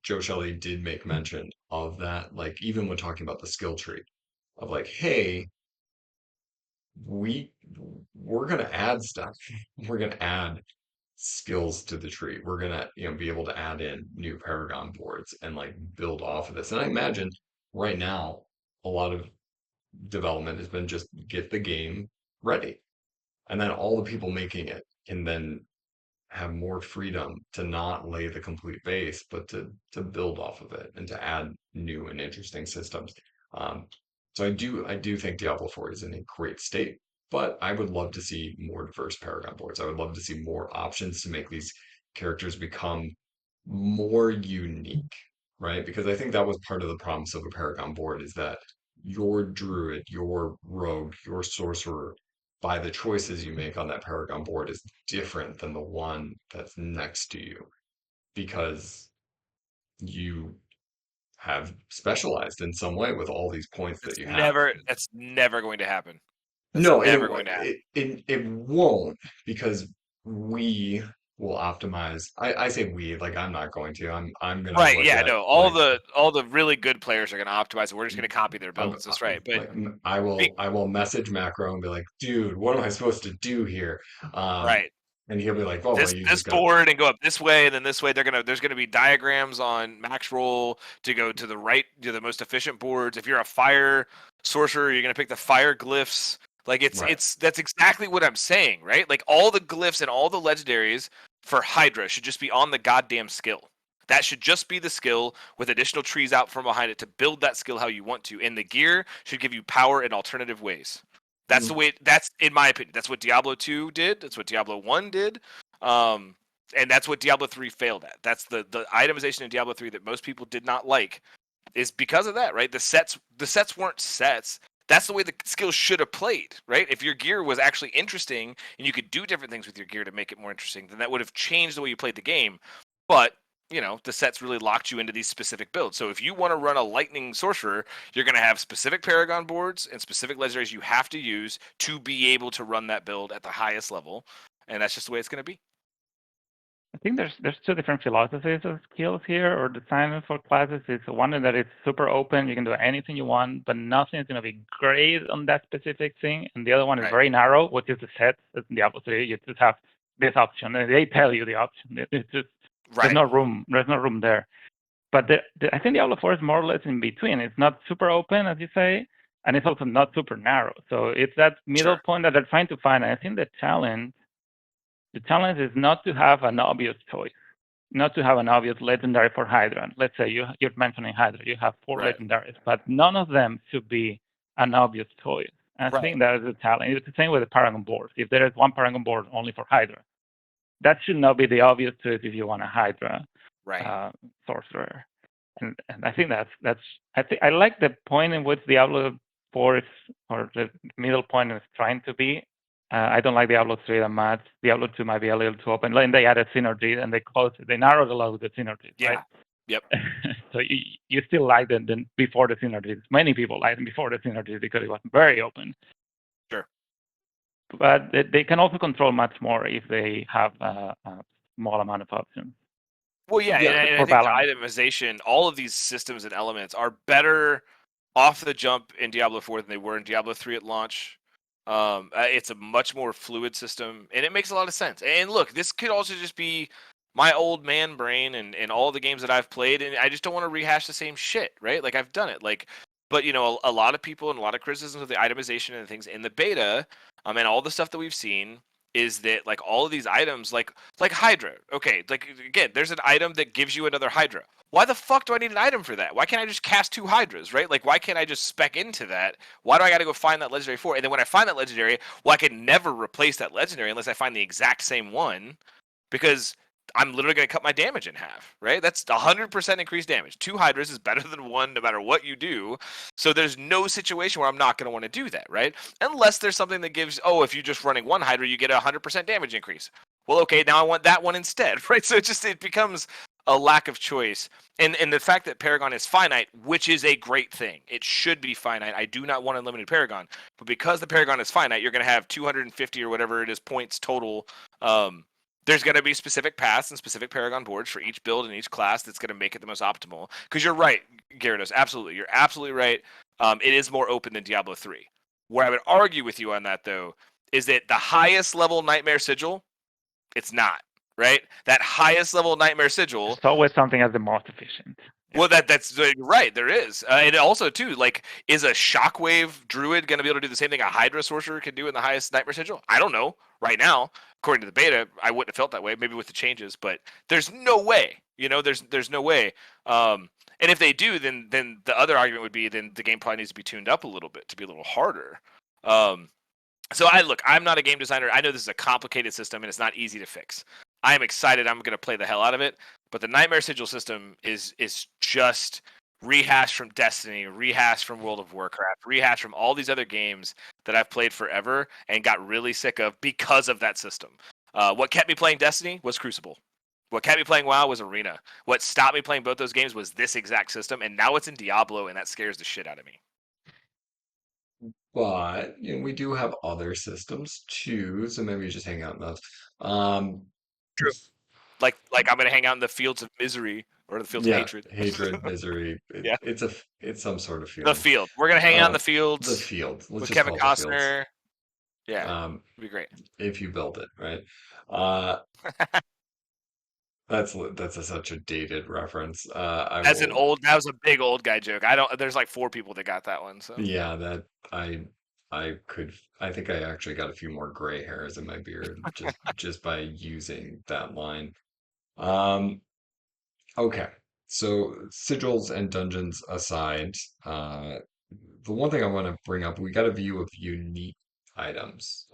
Joe Shelley did make mention of that, like even when talking about the skill tree, of like, hey, we we're going to add stuff. We're going to add skills to the tree. We're gonna, be able to add in new Paragon boards and like build off of this. And I imagine right now a lot of development has been just get the game ready. And then all the people making it can then have more freedom to not lay the complete base, but to build off of it and to add new and interesting systems. Um, so I do think Diablo 4 is in a great state, but I would love to see more diverse Paragon boards. I would love to see more options to make these characters become more unique, right? Because I think that was part of the promise of a Paragon board is that your druid, your rogue, your sorcerer, by the choices you make on that Paragon board is different than the one that's next to you because you have specialized in some way with all these points that you have. That's never going to happen. That's No, and never going to happen. it won't because we will optimize. I say we, like I'm not going to. I'm gonna Right, look yeah, at no. like All the really good players are going to optimize it. We're just going to copy their I'm, builds. That's right. But like I will be- I will message Macro and be like, dude, what am I supposed to do here? Um, right. and he'll be like, oh, well, you This just got board and go up this way and then this way. There's gonna be diagrams on max roll to go to the right to the most efficient boards. If you're a fire sorcerer, you're gonna pick the fire glyphs. Like right. that's exactly what I'm saying, right? Like all the glyphs and all the legendaries for Hydra should just be on the goddamn skill. That should just be the skill with additional trees out from behind it to build that skill how you want to. And the gear should give you power in alternative ways. That's the Mm, way. That's in my opinion. That's what Diablo 2 did. That's what Diablo 1 did. Um, and that's what Diablo 3 failed at. That's the itemization in Diablo 3 that most people did not like is because of that, right? The sets weren't sets. That's the way the skills should have played, right? If your gear was actually interesting and you could do different things with your gear to make it more interesting, then that would have changed the way you played the game. But the sets really locked you into these specific builds. So if you want to run a lightning sorcerer, you're going to have specific Paragon boards and specific legendaries you have to use to be able to run that build at the highest level, and that's just the way it's going to be. I think there's two different philosophies of skills here or design for classes. It's one that is super open, you can do anything you want, but nothing is going to be great on that specific thing. And the other one is Right. very narrow, which is the set. That's in Diablo 3. You just have this option, and they tell you the option. It's just Right. there's no room there. But I think Diablo 4 is more or less in between. It's not super open, as you say, and it's also not super narrow. So it's that middle Sure. point that they're trying to find. And I think the challenge is not to have an obvious choice, not to have an obvious legendary for Hydra. Let's say you're mentioning Hydra, you have 4 Right. legendaries, but none of them should be an obvious choice. And I think that is a challenge. It's the same with the Paragon boards. If there is one Paragon board only for Hydra, that should not be the obvious choice if you want a Hydra Right. sorcerer. And I think I like the point in which Diablo 4 is, or the middle point is trying to be. I don't like Diablo 3 that much. Diablo 2 might be a little too open. And they added synergy and they closed it. They narrowed a lot with the synergies, Yeah. right? Yep. So you still like them than before the synergies. Many people liked them before the synergies because it was very open. Sure. But they can also control much more if they have a small amount of options. Well, yeah, Yeah, and I For think the balance. itemization, all of these systems and elements are better off the jump in Diablo 4 than they were in Diablo 3 at launch. It's a much more fluid system, and it makes a lot of sense. And look, this could also just be my old man brain and all the games that I've played, and I just don't want to rehash the same shit, right? Like I've done it, like, but a lot of people and a lot of criticisms of the itemization and things in the beta, and all the stuff that we've seen is that like all of these items, like Hydra, okay, like again, there's an item that gives you another Hydra. Why the fuck do I need an item for that? Why can't I just cast 2 Hydras, right? Like, why can't I just spec into that? Why do I got to go find that legendary for? And then when I find that legendary, well, I can never replace that legendary unless I find the exact same one, because I'm literally going to cut my damage in half, right? That's 100% increased damage. 2 Hydras is better than 1 no matter what you do. So there's no situation where I'm not going to want to do that, right? Unless there's something that gives, if you're just running 1 Hydra, you get a 100% damage increase. Well, okay, now I want that one instead, right? So it becomes a lack of choice. And the fact that Paragon is finite, which is a great thing. It should be finite. I do not want unlimited Paragon. But because the Paragon is finite, you're going to have 250 or whatever it is points total. There's going to be specific paths and specific Paragon boards for each build and each class that's going to make it the most optimal. Because you're right, Gyarados, absolutely. You're absolutely right. It is more open than Diablo 3. Where I would argue with you on that, though, is that the highest level Nightmare Sigil, it's not, right? That highest level Nightmare Sigil... There's always something as the most efficient. Well, that's right. There is, and also too, like, is a Shockwave Druid going to be able to do the same thing a Hydra Sorcerer can do in the highest Nightmare Sigil? I don't know. Right now, according to the beta, I wouldn't have felt that way. Maybe with the changes, but there's no way. There's no way. And if they do, then the other argument would be then the game probably needs to be tuned up a little bit to be a little harder. So I'm not a game designer. I know this is a complicated system and it's not easy to fix. I am excited. I'm going to play the hell out of it. But the Nightmare Sigil system is just rehashed from Destiny, rehashed from World of Warcraft, rehashed from all these other games that I've played forever and got really sick of because of that system. What kept me playing Destiny was Crucible. What kept me playing WoW was Arena. What stopped me playing both those games was this exact system, and now it's in Diablo, and that scares the shit out of me. but we do have other systems too, so maybe just hang out in those. Um, True. Like I'm gonna hang out in the fields of misery or the fields of yeah, hatred. hatred, misery. Yeah. It's some sort of The feeling. field. We're gonna hang out in the The fields field. Let's with just Kevin call it the fields. Costner. Yeah, Um, it'd be great. if you build it, right? Uh, that's such a dated reference. I will. That was a big old guy joke. There's like 4 people that got that one. So Yeah, that I could. I think I actually got a few more gray hairs in my beard just by using that line. Um, okay. So sigils and dungeons aside, the one thing I want to bring up, we got a view of unique items.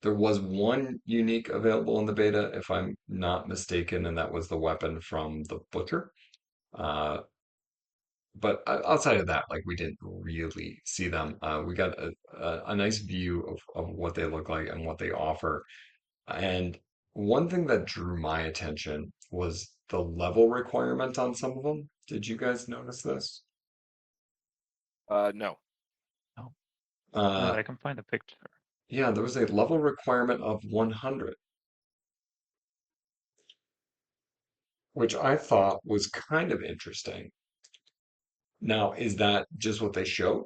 There was one unique available in the beta, if I'm not mistaken, and that was the weapon from the butcher. Uh, but outside of that, like we didn't really see them. We got a nice view of what they look like and what they offer. And one thing that drew my attention was the level requirement on some of them. Did you guys notice this? no. Oh, Uh, I can find a picture. yeah, there was a level requirement of 100, which I thought was kind of interesting. Now, is that just what they showed?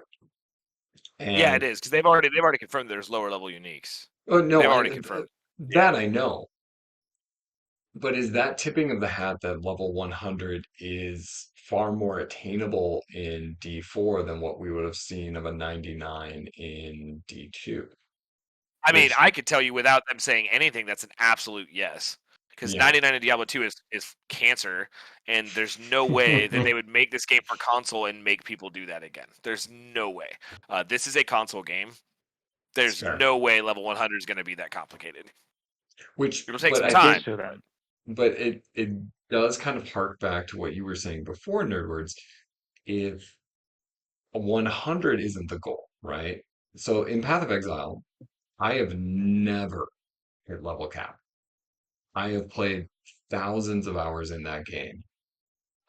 Yeah, it And is because they've already confirmed there's lower level uniques. oh no, They've already confirmed. Yeah. that I know. But is that tipping of the hat that level 100 is far more attainable in D4 than what we would have seen of a 99 in D2? I mean, Which, I could tell you without them saying anything, that's an absolute yes. Because yeah. 99 in Diablo 2 is cancer, and there's no way that they would make this game for console and make people do that again. There's no way. This is a console game. It's There's fair. no way level 100 is going to be that complicated. Which, It'll take but some I They time. think, should have. but it does kind of hark back to what you were saying before, Nerdwords. If 100 isn't the goal, right? So in Path of Exile, I have never hit level cap. I have played thousands of hours in that game.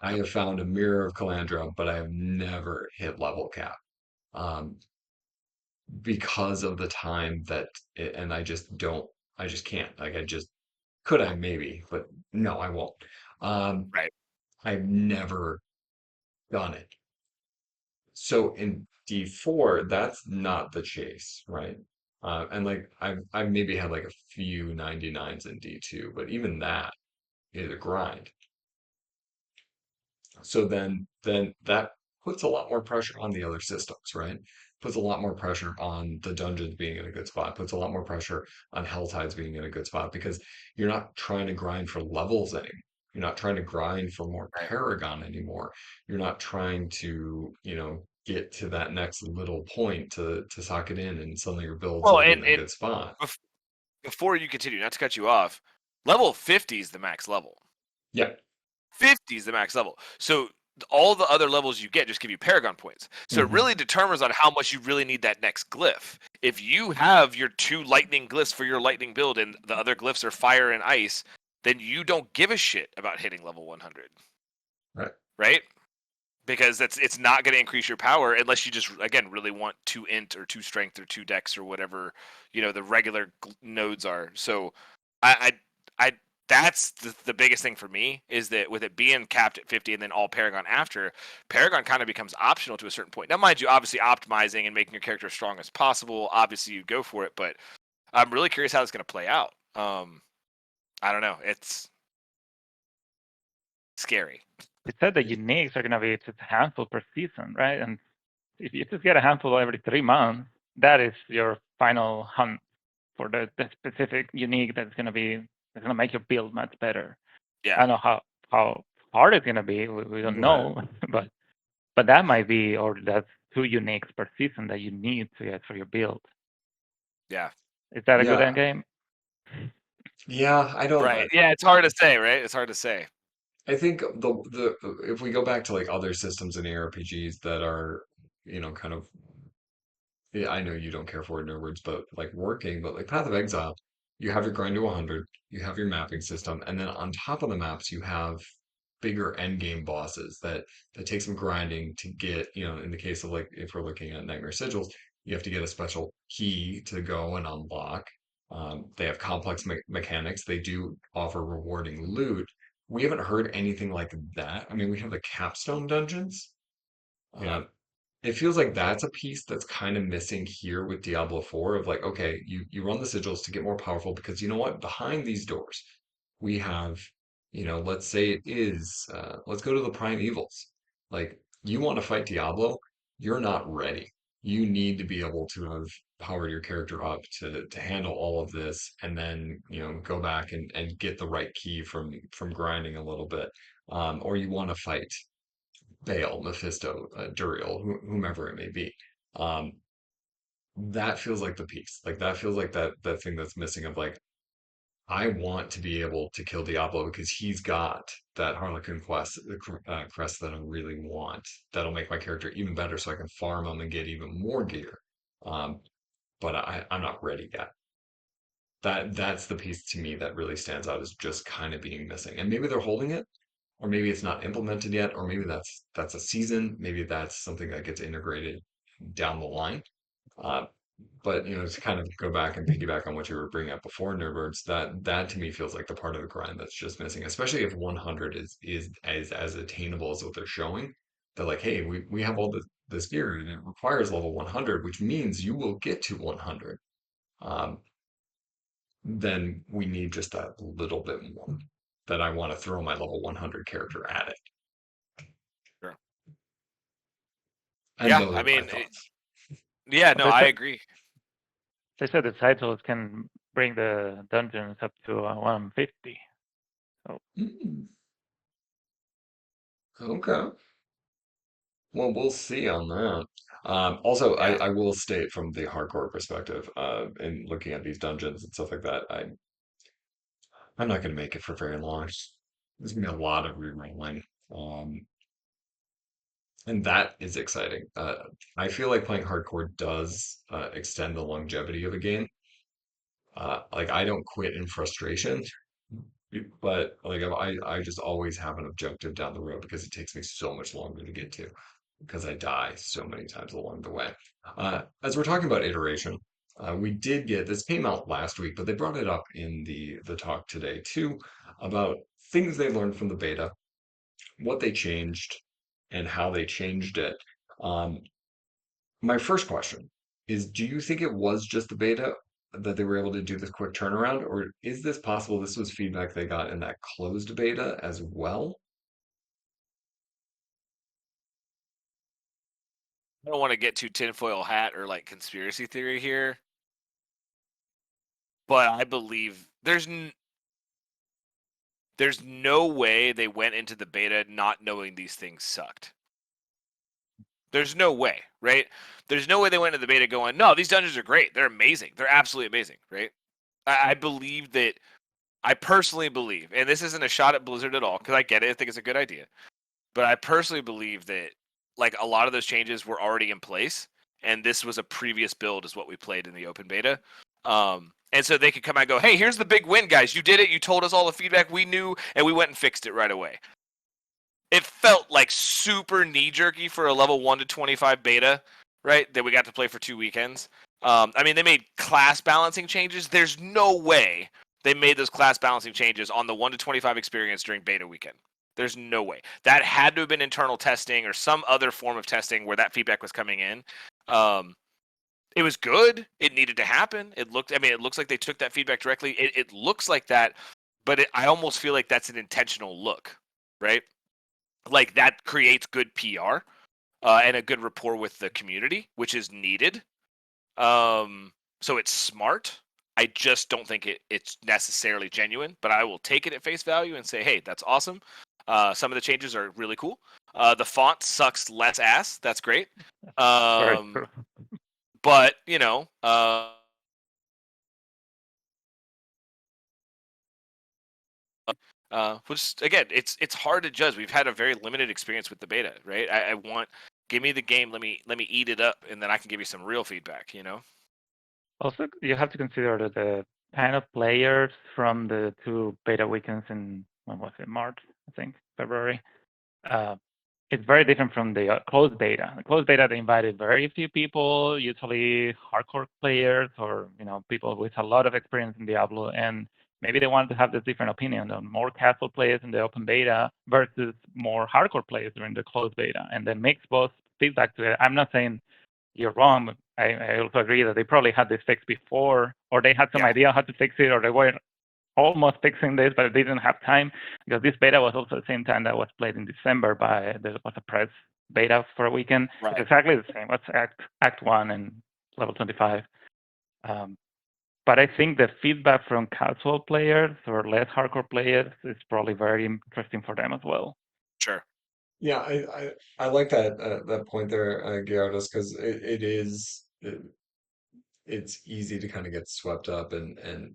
I Yep. have found a Mirror of Calandra, but I have never hit level cap. Um, because of the time that and I just can't. Like I just could I maybe, but no, I won't. Um, Right. I've never done it. So in D4, that's not the chase, right? And like I've maybe had like a few 99s in D2, but even that is a grind. So then that puts a lot more pressure on the other systems, right? Puts a lot more pressure on the dungeons being in a good spot, puts a lot more pressure on Helltides being in a good spot because you're not trying to grind for levels anymore. You're not trying to grind for more Right. Paragon anymore. You're not trying to, get to that next little point to sock it in and suddenly your build's Well, like in a good spot. bef- before you continue, not to cut you off, level 50 is the max level. Yeah. 50 is the max level. So all the other levels you get just give you Paragon points. So it Hmm. really determines on how much you really need that next glyph. If you have your 2 lightning glyphs for your lightning build and the other glyphs are fire and ice, then you don't give a shit about hitting level 100, Right. right? Because it's not going to increase your power unless you just again really want 2 int or 2 strength or 2 dex or whatever the regular nodes are. So I that's the biggest thing for me is that with it being capped at 50 and then all Paragon after, Paragon kind of becomes optional to a certain point. Now, mind you, obviously optimizing and making your character as strong as possible, obviously you go for it, but I'm really curious how it's going to play out. I don't know. It's scary. They said the uniques are going to be just a handful per season, right? And if you just get a handful every 3 months, that is your final hunt for the specific unique that's going to make your build much better. I Yeah. don't know how hard it's going to be. We don't Right. know, but that might be, or that's 2 uniques per season that you need to get for your build. Yeah. Is that a good Yeah. end game? Yeah. I don't. Right. Yeah, it's hard to say, right? It's hard to say. I think the if we go back to like other systems in ARPGs that are, kind of yeah, I know you don't care for it in words, but like working, but like Path of Exile, you have your grind to 100, you have your mapping system, and then on top of the maps, you have bigger end game bosses that take some grinding to get, in the case of like if we're looking at Nightmare Sigils, you have to get a special key to go and unlock. They have complex mechanics. They do offer rewarding loot. We haven't heard anything like that. I mean, we have the capstone dungeons. Yeah. Uh, it feels like that's a piece that's kind of missing here with Diablo 4 of like, okay, you run the sigils to get more powerful because you know what? Behind these doors, we have, let's say it is, let's go to the prime evils. Like, you want to fight Diablo, you're not ready. You need to be able to have powered your character up to handle all of this and then, go back and get the right key from grinding a little bit. Or you want to fight Baal, Mephisto, Duriel, whomever it may be. Um, that feels like the piece. Like that feels like that thing that's missing of like, I want to be able to kill Diablo because he's got that Harlequin crest that I really want. That'll make my character even better so I can farm him and get even more gear. Um, but I'm not ready yet. That's the piece to me that really stands out as just kind of being missing. And maybe they're holding it, or maybe it's not implemented yet, or maybe that's a season, maybe that's something that gets integrated down the line. Uh, but to kind of go back and piggyback on what you were bringing up before, Nerds, that to me feels like the part of the grind that's just missing, especially if 100 is as attainable as what they're showing. They're like, hey, we have all this gear and it requires level 100, which means you will get to 100. Um, then we need just that little bit more that I want to throw my level 100 character at it. Sure. And Yeah, those I are my mean, thoughts. yeah, But no, I agree. they said the titles can bring the dungeons up to 150. So Mm, okay. Well, we'll see on that. Also, Yeah. I will state from the hardcore perspective, in looking at these dungeons and stuff like that, I'm not going to make it for very long. There's going to be a lot of rerolling. Um, and that is exciting. I feel like playing hardcore does extend the longevity of a game. like I don't quit in frustration, but like I just always have an objective down the road because it takes me so much longer to get to because I die so many times along the way. As we're talking about iteration, we did get this came out last week, but they brought it up in the talk today too about things they learned from the beta, what they changed, and how they changed it. Um, my first question is, do you think it was just the beta that they were able to do this quick turnaround, or is this possible this was feedback they got in that closed beta as well? I don't want to get too tinfoil hat or like conspiracy theory here, but I believe there's no way they went into the beta not knowing these things sucked. There's no way, right? There's no way they went into the beta going, no, these dungeons are great. They're amazing. They're absolutely amazing, right? I believe that, I personally believe, and this isn't a shot at Blizzard at all, because I get it. I think it's a good idea. But I personally believe that like a lot of those changes were already in place, and this was a previous build is what we played in the open beta. And so they could come out and go, hey, here's the big win, guys. You did it. You told us all the feedback we knew, and we went and fixed it right away. It felt like super knee jerky for a level 1 to 25 beta, right? That we got to play for 2 weekends. I mean, they made class balancing changes. There's no way they made those class balancing changes on the 1 to 25 experience during beta weekend. There's no way. That had to have been internal testing or some other form of testing where that feedback was coming in. It was good. It needed to happen. It looks like they took that feedback directly. It looks like that, but I almost feel like that's an intentional look, right? Like that creates good PR and a good rapport with the community, which is needed. So it's smart. I just don't think it's necessarily genuine, but I will take it at face value and say, hey, that's awesome. Some of the changes are really cool. The font sucks less ass. That's great. Very true. But which again, it's hard to judge. We've had a very limited experience with the beta, right? I want give me the game, let me eat it up, and then I can give you some real feedback. Also, you have to consider that the kind of players from the 2 beta weekends in, when was it, March, I think, February. It's very different from the closed beta. The closed beta, they invited very few people, usually hardcore players or people with a lot of experience in Diablo, and maybe they wanted to have this different opinion on more casual players in the open beta versus more hardcore players during the closed beta, and then mix both feedback to it. I'm not saying you're wrong, but I also agree that they probably had this fixed before, or they had some idea how to fix it, or they were almost fixing this, but they didn't have time because this beta was also the same time that was played in December there was a press beta for a weekend. Right. It's exactly the same. It's Act 1 and level 25. But I think the feedback from casual players or less hardcore players is probably very interesting for them as well. Sure. Yeah, I like that point there, Gayardos, because it's easy to kind of get swept up and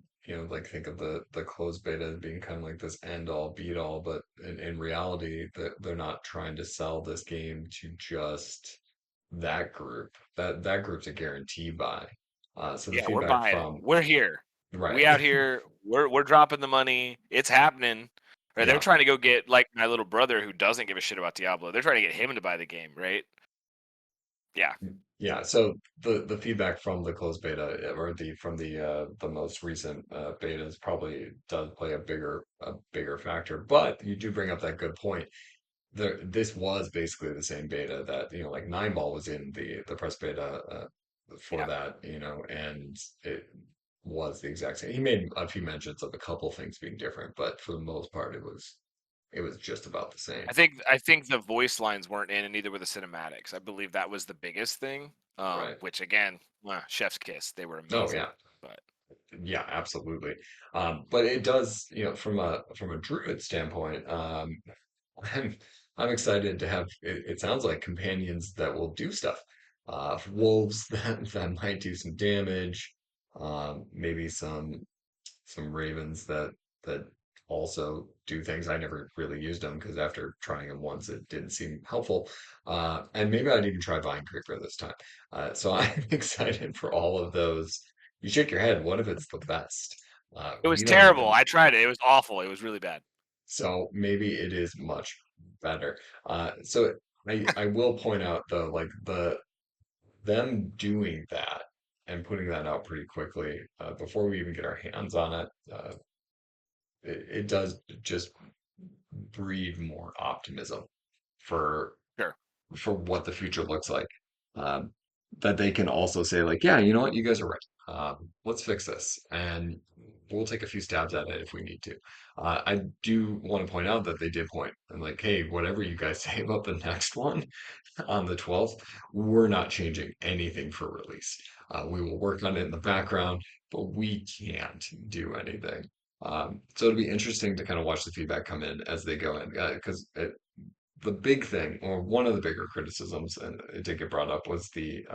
like think of the closed beta as being kind of like this end all beat all, but in reality they're not trying to sell this game to just that group. That group's a guarantee buy. So the Yeah, we're feedback buying it. from We're here. We right. out here. We're dropping the money. It's happening. Right? They're Yeah. trying to go get like my little brother who doesn't give a shit about Diablo. They're trying to get him to buy the game, right? Yeah. Yeah, so the feedback from the closed beta or the most recent betas probably does play a bigger factor. But you do bring up that good point. This was basically the same beta that like Nine Ball was in the press beta for Yeah. that, and it was the exact same. He made a few mentions of a couple things being different, but for the most part, it was just about the same. I think the voice lines weren't in, and neither were the cinematics. I believe that was the biggest thing. Right. Which again, chef's kiss. They were Oh amazing. yeah. But Yeah, absolutely. But it does, from a druid standpoint, I'm I'm excited to have it sounds like companions that will do stuff. Wolves that might do some damage, maybe some ravens that also do things. I never really used them because after trying them once, it didn't seem helpful. And maybe I'd even try Vine Creeper this time. So I'm excited for all of those You shake your head. What if it's the best? It was We don't terrible. even. I tried it. It was awful. It was really bad. So maybe it is much better. So I will point out though, like them doing that and putting that out pretty quickly before we even get our hands on it, it does just breed more optimism for Sure. what the future looks like. Um, that they can also say like, yeah, you know what, you guys are right. Let's fix this, and we'll take a few stabs at it if we need to. I do want to point out that they did point and like, hey, whatever you guys say about the next one on the 12th, we're not changing anything for release. We will work on it in the background, but we can't do anything. So it'll be interesting to kind of watch the feedback come in as they go in, because the big thing, or one of the bigger criticisms, and it did get brought up, was the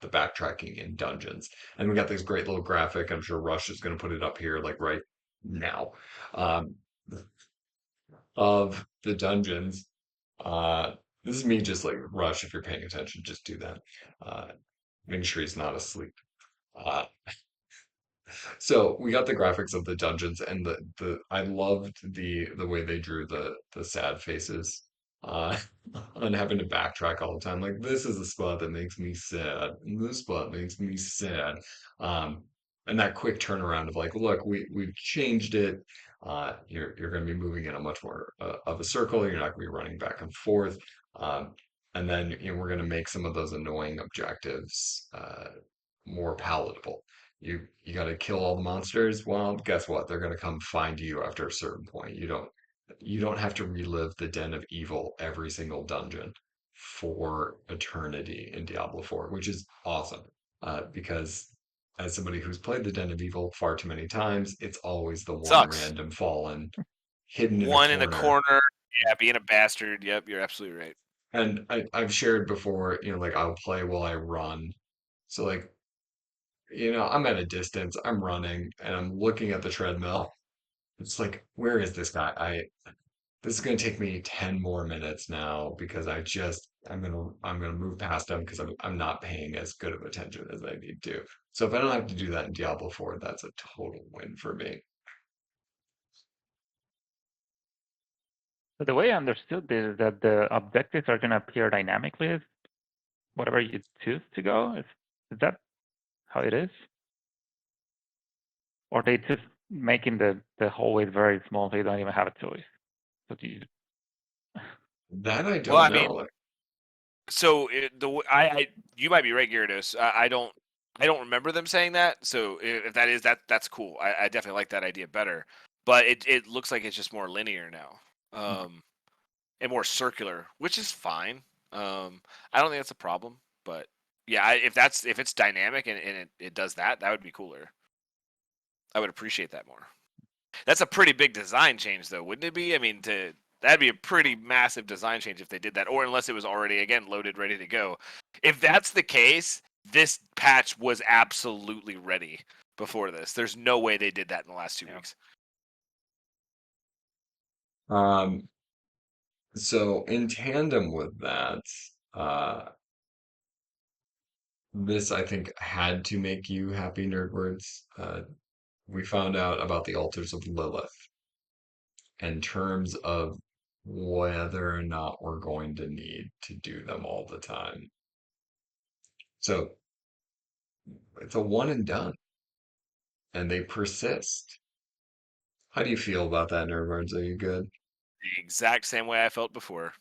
backtracking in dungeons. And we got this great little graphic. I'm sure Rush is going to put it up here, like right now, um, of the dungeons. This is me just like Rush. If you're paying attention, just do that. Uh, Make sure he's not asleep. Uh, So we got the graphics of the dungeons and the I loved the way they drew the sad faces uh on having to backtrack all the time. Like this is a spot that makes me sad. And this spot makes me sad. Um and that quick turnaround of like, look, we've changed it. You're going to be moving in a much more of a circle. You're not going to be running back and forth. Um and then we're going to make some of those annoying objectives more palatable. You got to kill all the monsters. Well, guess what? They're going to come find you after a certain point. You don't have to relive the Den of Evil every single dungeon for eternity in Diablo 4, which is awesome. Because as somebody who's played the Den of Evil far too many times, it's always the one Sucks. random fallen hidden in a One in the corner. corner. Yeah, being a bastard. Yep, you're absolutely right. And I've shared before, like I'll play while I run. So like I'm at a distance, I'm running, and I'm looking at the treadmill. It's like, where is this guy? This is gonna take me 10 more minutes now because I'm gonna move past him because I'm not paying as good of attention as I need to. So if I don't have to do that in Diablo 4, that's a total win for me. So the way I understood this is that the objectives are going to appear dynamically whatever you choose to go. Is that how it is? Or they just making the hallways very small so you don't even have a choice? So do you... That I Well, I don't mean, know. so you might be right, Gyarados. I don't remember them saying that. So if that is that's cool. I definitely like that idea better. But it looks like it's just more linear now, and more circular, which is fine. I don't think that's a problem. But yeah, if it's dynamic and it does that, that would be cooler. I would appreciate that more. That's a pretty big design change, though, wouldn't it be? I mean, that'd be a pretty massive design change if they did that, or unless it was already again loaded, ready to go. If that's the case, this patch was absolutely ready before this. There's no way they did that in the last 2 weeks. Um, so in tandem with that, uh, this I think had to make you happy, Nerdwords. We found out about the altars of Lilith in terms of whether or not we're going to need to do them all the time. So it's a one and done, and they persist. How do you feel about that, Nerdwords? Are you good? The exact same way I felt before.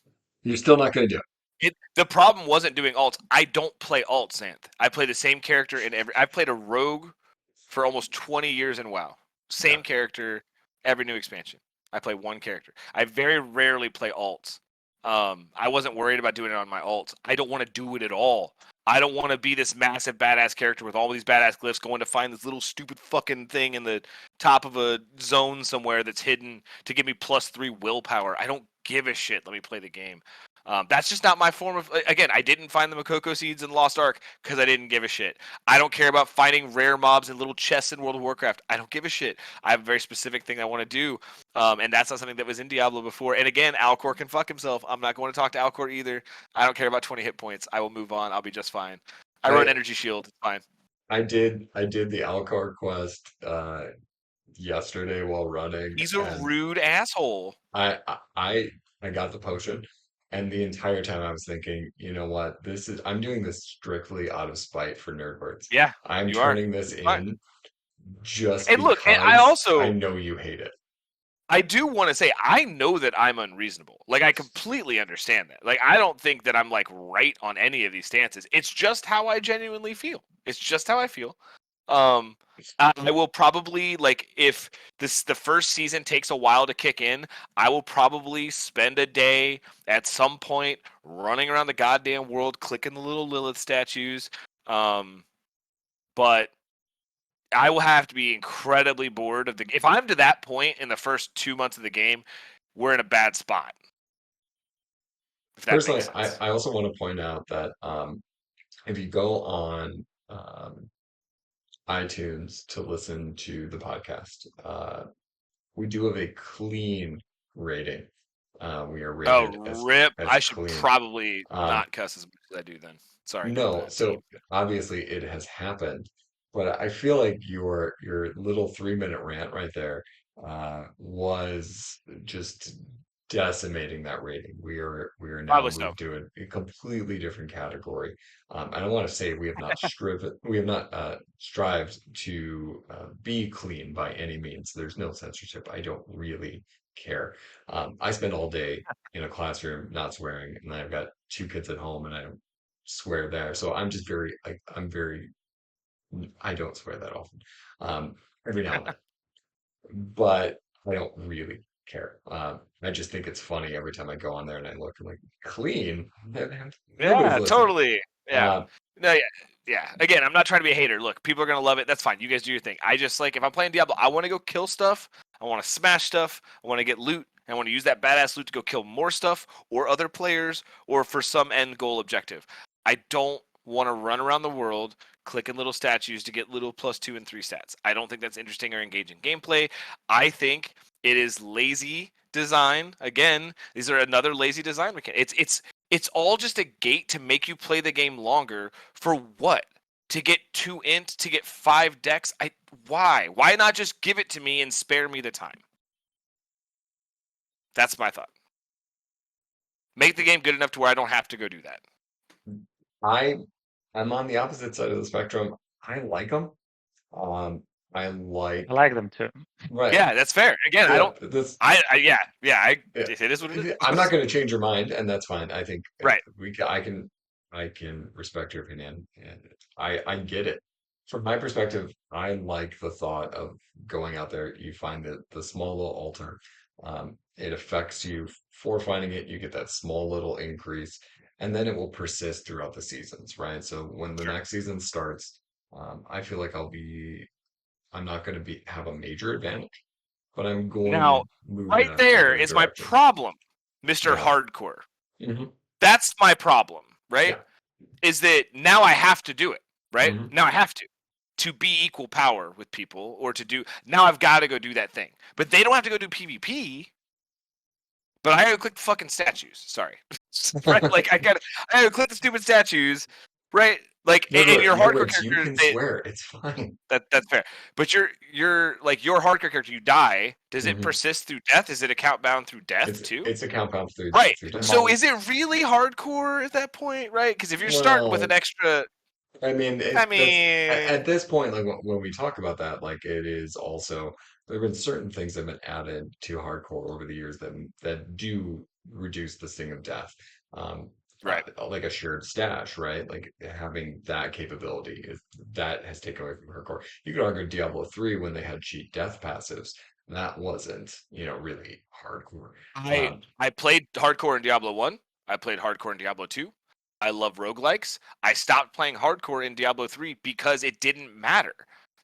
You're still not going to do The problem wasn't doing alts. I don't play alts, Xanth. I play the same character in every. I played a rogue for almost 20 years in WoW. it. Yeah. Same character every new expansion. I play one character. I very rarely play alts. I wasn't worried about doing it on my alts. I don't want to do it at all. I don't want to be this massive badass character with all these badass glyphs going to find this little stupid fucking thing in the top of a zone somewhere that's hidden to give me +3 willpower. I don't give a shit. Let me play the game. That's just not my form of. Again, I didn't find the Makoko seeds in Lost Ark because I didn't give a shit. I don't care about finding rare mobs and little chests in World of Warcraft. I don't give a shit. I have a very specific thing I want to do, and that's not something that was in Diablo before. And again, Alcor can fuck himself. I'm not going to talk to Alcor either. I don't care about 20 hit points. I will move on. I'll be just fine. I run I Energy Shield. It's fine. I did the Alcor quest yesterday while running, He's a and rude asshole. I I I I got the potion, and the entire time I was thinking, you know what? I'm doing this strictly out of spite for Nerdbirds. Yeah, I'm you are. turning this It's fine. in just And look, and because I know you hate it. I do want to say I know that I'm unreasonable. Like I completely understand that. Like I don't think that I'm like right on any of these stances. It's just how I genuinely feel. It's just how I feel. Um I will probably like if the first season takes a while to kick in, I will probably spend a day at some point running around the goddamn world clicking the little Lilith statues. But I will have to be incredibly bored of the. If I'm to that point in the first 2 months of the game, we're in a bad spot. If that Personally, makes sense. I also want to point out that if you go on iTunes to listen to the podcast, we do have a clean rating. We are Oh, rated rip! as I should clean. probably Um, not cuss as much as I do then. Sorry about no, that, team. so obviously it has happened, but I feel like your little 3 minute rant right there was just decimating that rating. We are now Probably so. moved to a completely different category. And I want to say we have not strived to be clean by any means. There's no censorship. I don't really care. I spend all day in a classroom not swearing, and I've got two kids at home, and I don't swear there. So I'm just I don't swear that often. Every now and then, but I don't really care. I just think it's funny every time I go on there and I look, I'm like, clean? Nobody's Yeah, listening. totally. Yeah. Uh, No, yeah. Yeah. Again, I'm not trying to be a hater. Look, people are gonna love it. That's fine. You guys do your thing. I just like if I'm playing Diablo, I want to go kill stuff. I want to smash stuff. I want to get loot. I want to use that badass loot to go kill more stuff or other players or for some end goal objective. I don't want to run around the world clicking little statues to get little +2 and 3 stats. I don't think that's interesting or engaging gameplay. I think it is lazy design. Again, these are another lazy design mechanic. It's all just a gate to make you play the game longer for what? To get 2 int, to get 5 decks? Why? Why not just give it to me and spare me the time? That's my thought. Make the game good enough to where I don't have to go do that. I I'm on the opposite side of the spectrum. I like them. Um, I like I like them too. right. Yeah, that's fair. Again, I Yeah, don't. this yeah. It is what it I'm not is. going to change your mind, and that's fine. I think Right. I can respect your opinion, and I get it. From my perspective, I like the thought of going out there. You find the small little altar. It affects you for finding it. You get that small little increase, and then it will persist throughout the seasons, right? So when the Sure. next season starts, I feel like I'm not going to have a major advantage, but I'm going to Now, move in right a there better is my direction. problem, Mr. Yeah. Hardcore. Hmm. That's my problem, right? Yeah. Is that now I have to do it, right? Hmm. Now I have to be equal power with people or to do now I've got to go do that thing. But they don't have to go do PvP. But I gotta click the fucking statues. Sorry. Right? Like I gotta click the stupid statues, right? Like and your hardcore Nerdbirds, you characters can swear. It's fine. that's fair. But your like your hardcore character, you die. Does it Hmm. persist through death? Is it account bound through death too? It's a compound Right. through The death. So most. is it really hardcore at that point, right? Because if you're starting with an Well, extra, I mean, I that's mean, at this point, like when we talk about that, like it is also there have been certain things that have been added to hardcore over the years that do reduce the sting of death. Um, right. like a shared stash, right? Like having that capability is that has taken away from hardcore. You could argue Diablo 3 when they had cheat death passives, that wasn't, really hardcore. I Um, I played hardcore in Diablo 1. I played hardcore in Diablo 2. I love roguelikes. I stopped playing hardcore in Diablo 3 because it didn't matter.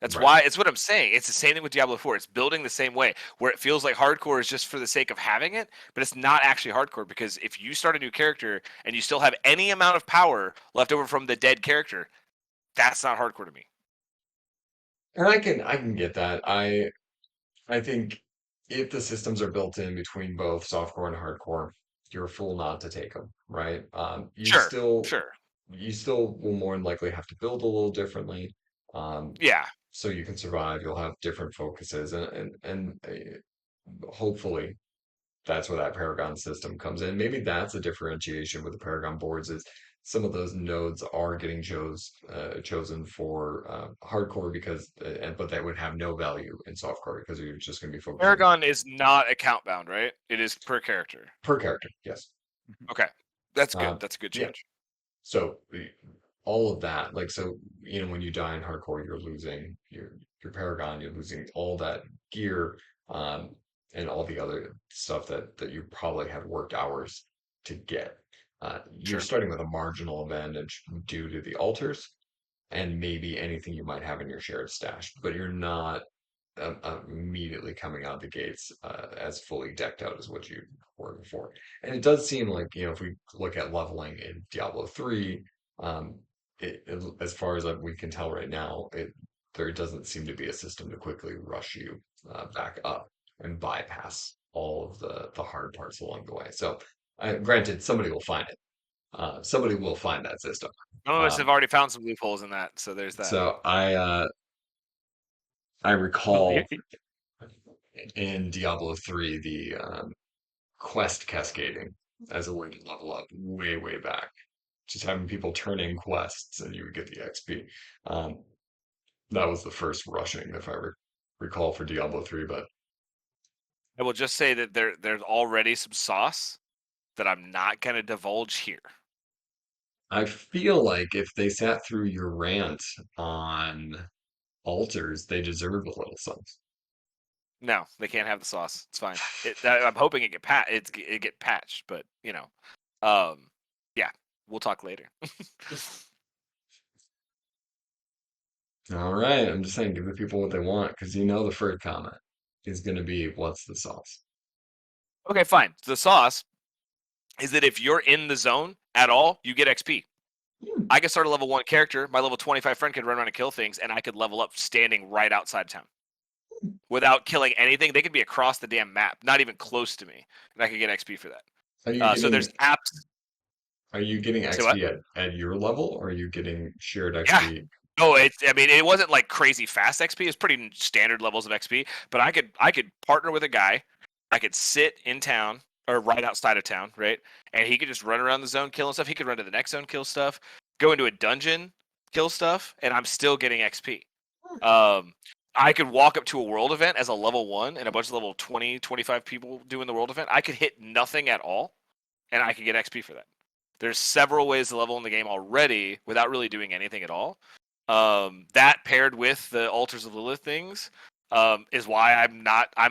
That's right. why it's what I'm saying. It's the same thing with Diablo 4. It's building the same way where it feels like hardcore is just for the sake of having it, but it's not actually hardcore because if you start a new character and you still have any amount of power left over from the dead character, that's not hardcore to me. And I can get that. I think if the systems are built in between both softcore and hardcore, you're a fool not to take them, right? Sure. Sure. You still will more than likely have to build a little differently. Yeah. So you can survive. You'll have different focuses, and hopefully that's where that Paragon system comes in. Maybe that's a differentiation with the Paragon boards is some of those nodes are getting chosen for hardcore because but that would have no value in softcore because you're just going to be focusing Paragon is not account bound, right? It is per character. per character. Yes. Okay. That's good. Uh, That's a good yeah. change. So all of that, like so, when you die in hardcore, you're losing your Paragon, you're losing all that gear, um, and all the other stuff that you probably had worked hours to get. You're Sure. starting with a marginal advantage due to the altars and maybe anything you might have in your shared stash, but you're not immediately coming out the gates as fully decked out as what you were before. And it does seem like, if we look at leveling in Diablo 3, um, as far as we can tell right now, there doesn't seem to be a system to quickly rush you back up and bypass all of the hard parts along the way. So, granted, somebody will find it. Somebody will find that system. Some of us have Um, already found some loopholes in that, so there's that. so I Well, recall in Diablo 3 the quest cascading as a way to level up way, way back. Just having people turn in quests and you would get the XP. Um, that was the first rushing, if I recall, for Diablo 3. But I will just say that there's already some sauce that I'm not gonna divulge here. I feel like if they sat through your rant on altars, they deserve a little something. No, they can't have the sauce. It's fine. I'm hoping it get patched, but yeah, we'll talk later. All right, I'm just saying, give the people what they want because the first comment is going to be, "What's the sauce?" Okay, fine. The sauce is that if you're in the zone at all, you get XP. Hmm. I could start a level 1 character, my level 25 friend could run around and kill things, and I could level up standing right outside town. Without killing anything. They could be across the damn map, not even close to me, and I could get XP for that. Are you So there's apps. getting Say what? XP at your level, or are you getting shared Yeah. XP? No, I mean, it wasn't like crazy fast XP. It's pretty standard levels of XP. But I could partner with a guy. I could sit in town or right outside of town, right? And he could just run around the zone killing stuff. He could run to the next zone, kill stuff. Go into a dungeon, kill stuff, and I'm still getting XP. Um, I could walk up to a world event as a level 1 and a bunch of level 20, 25 people doing the world event. I could hit nothing at all, and I could get XP for that. There's several ways to level in the game already without really doing anything at all. That paired with the Altars of Lilith things is why I'm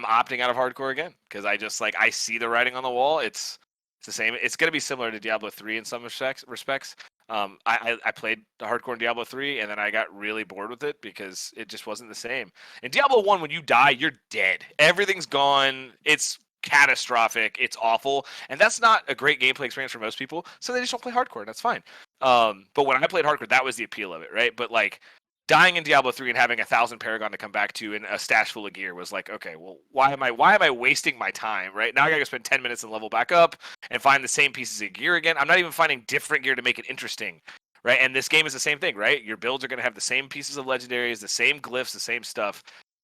opting out of hardcore again, because I see the writing on the wall. It's the same. It's going to be similar to Diablo 3 in some respects. I played the hardcore in Diablo 3 and then I got really bored with it because it just wasn't the same. In Diablo 1, when you die, you're dead. Everything's gone. It's catastrophic. It's awful. And that's not a great gameplay experience for most people, so they just don't play hardcore, and that's fine. But when I played hardcore, that was the appeal of it, right? But like dying in Diablo 3 and having 1,000 Paragon to come back to and a stash full of gear was like, okay, well, why am I wasting my time, right? Now I gotta spend 10 minutes and level back up and find the same pieces of gear again. I'm not even finding different gear to make it interesting, right? And this game is the same thing, right? Your builds are gonna have the same pieces of legendaries, the same glyphs, the same stuff.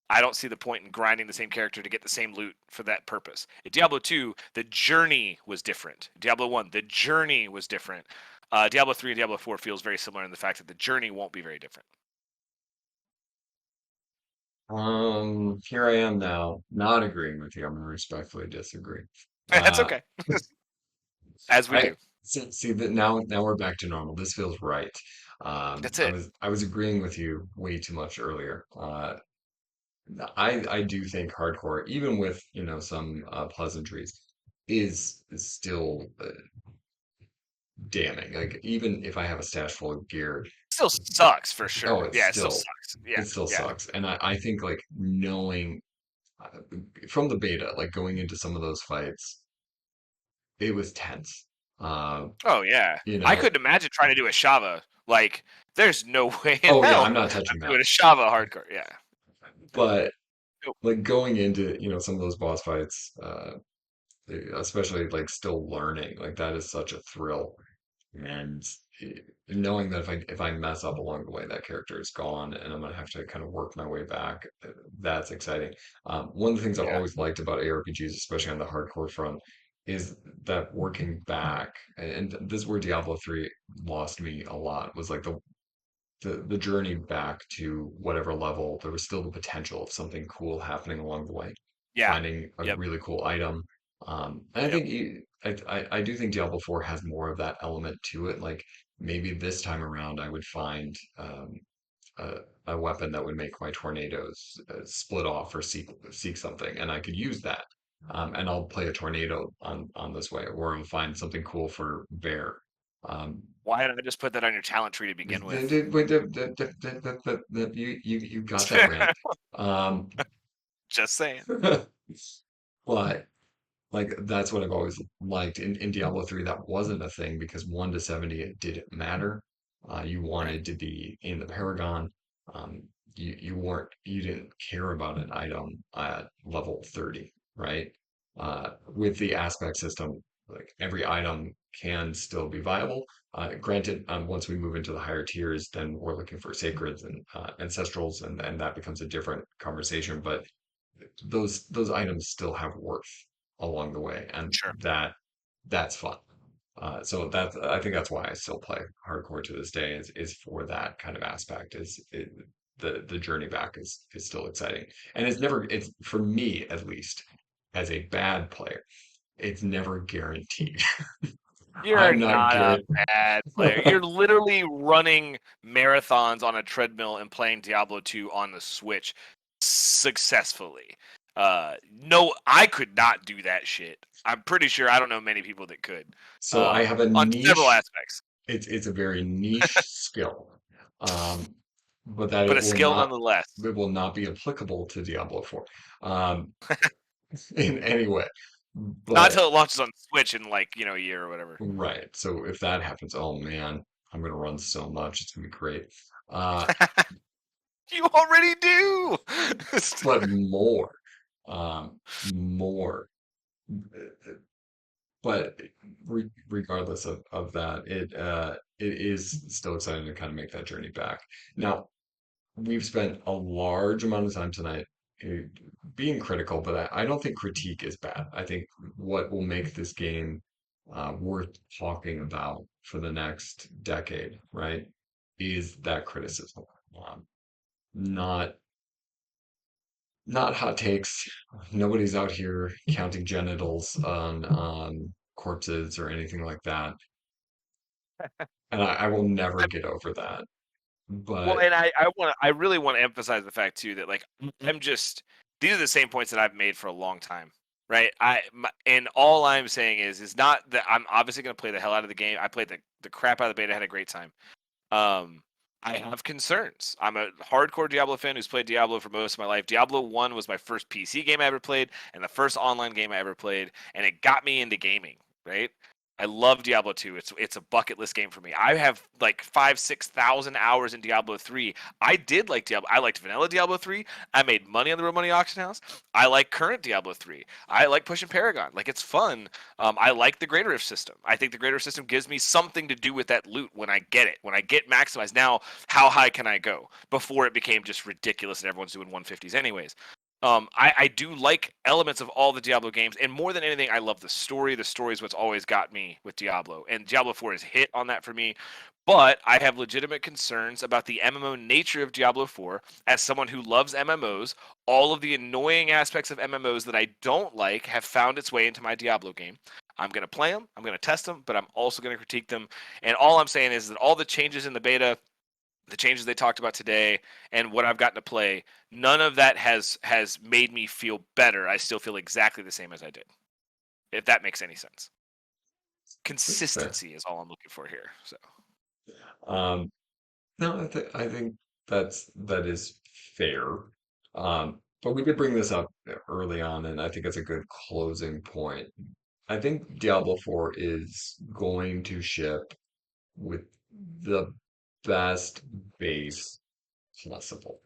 I don't see the point in grinding the same character to get the same loot for that purpose. In Diablo 2, the journey was different. Diablo 1, the journey was different. Diablo 3 and Diablo 4 feels very similar in the fact that the journey won't be very different. Here I am now, not agreeing with you. I'm going to respectfully disagree. That's Uh, okay, as we I do. see that now we're back to normal. This feels right. That's I it. was agreeing with you way too much earlier. I do think hardcore, even with some pleasantries, is still damning. Like even if I have a stash full of gear, Still sucks for oh, sure. Yeah, it still sucks. Yeah, it still yeah. sucks. And I think like knowing from the beta, like going into some of those fights, it was tense. Uh, Oh yeah. you I know, couldn't imagine trying to do a Shava. Like, there's no way in oh yeah, hell I'm not I'm touching that. doing a Shava hardcore. Yeah. But Nope. like going into some of those boss fights, especially like still learning, like that is such a thrill. And knowing that if I mess up along the way, that character is gone, and I'm gonna have to kind of work my way back. That's exciting. One of the things I've Yeah. always liked about ARPGs, especially on the hardcore front, is that working back, and this is where Diablo 3 lost me a lot, was like the journey back to whatever level, there was still the potential of something cool happening along the way, Yeah. finding a Yep. really cool item. And I Yep. think I do think Diablo 4 has more of that element to it. Like maybe this time around, I would find a, a weapon that would make my tornadoes split off or seek something, and I could use that. And I'll play a tornado on this way, or I'll find something cool for bear. Um, Why did I just put that on your talent tree to begin with? You got that, Rand. Um, Just saying. but like that's what I've always liked in Diablo 3. That wasn't a thing because 1 to 70 it didn't matter. You Right. wanted to be in the Paragon. Um, you didn't care about an item at level 30, right? With the aspect system, like every item can still be viable. Granted, once we move into the higher tiers, then we're looking for sacreds and ancestrals, and that becomes a different conversation. But those items still have worth along the way, and Sure. that's fun. So that's I think that's why I still play hardcore to this day is for that kind of aspect. The journey back is still exciting, and it's for me at least as a bad player, it's never guaranteed. You're I'm not not a guaranteed. bad player. You're literally running marathons on a treadmill and playing Diablo 2 on the Switch successfully. No, I could not do that shit. I'm pretty sure I don't know many people that could. So I have a On several niche. aspects, It's a very niche skill, um, but that but a skill nonetheless. it will not be applicable to Diablo 4 um, in any way. Not But until it launches on Switch in like a year or whatever. right, so if that happens, oh man, I'm gonna run so much. It's gonna be great. Uh, You already do. but more. But regardless of that, it is still exciting to kind of make that journey back. Now, we've spent a large amount of time tonight uh, being critical, but I don't think critique is bad. I think what will make this game worth talking about for the next decade, right, is that criticism. Um, not not hot takes. Nobody's out here counting genitals on corpses or anything like that. And I will never get over that. Well, But and I really want to emphasize the fact too that like I'm just these are the same points that I've made for a long time, right? And all I'm saying is not that I'm obviously going to play the hell out of the game. I played the crap out of the beta, had a great time. Um, I have concerns. I'm a hardcore Diablo fan who's played Diablo for most of my life. Diablo 1 was my first PC game I ever played and the first online game I ever played, and it got me into gaming, right? I love Diablo 2. It's a bucket list game for me. I have like 5,000 to 6,000 hours in Diablo 3. I did like Diablo. I liked vanilla Diablo 3. I made money on the Real Money Auction House. I like current Diablo 3. I like pushing Paragon. Like it's fun. I like the Greater Rift system. I think the Greater Rift system gives me something to do with that loot when I get it. When I get maximized. Now, how high can I go? Before it became just ridiculous and everyone's doing 150s anyways. I do like elements of all the Diablo games, and more than anything, I love the story. The story is what's always got me with Diablo, and Diablo 4 is hit on that for me. But I have legitimate concerns about the MMO nature of Diablo 4. As someone who loves MMOs, all of the annoying aspects of MMOs that I don't like have found its way into my Diablo game. I'm going to play them, I'm going to test them, but I'm also going to critique them. And all I'm saying is that all the changes in the beta, the changes they talked about today, and what I've gotten to play, none of that has made me feel better. I still feel exactly the same as I did. If that makes any sense. that's fair. Consistency is all I'm looking for here. So Um, no, I think that is fair. But we did bring this up early on, and I think it's a good closing point. I think Diablo 4 is going to ship with the best base possible.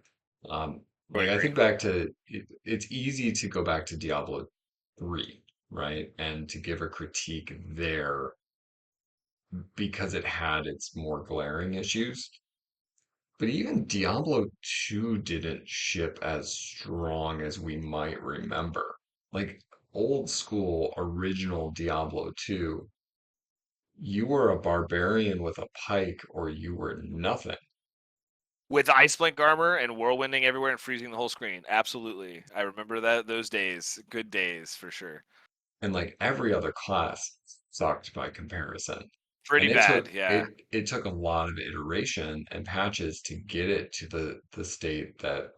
I Like I agree. think back to it's easy to go back to Diablo 3, right? And to give a critique there because it had its more glaring issues. But even Diablo 2 didn't ship as strong as we might remember. Like old school original Diablo 2, you were a barbarian with a pike or you were nothing. With ice blink armor and whirlwinding everywhere and freezing the whole screen. Absolutely. I remember those days. Good days for sure. And like every other class sucked by comparison. Pretty And it bad, took yeah. it took a lot of iteration and patches to get it to the state that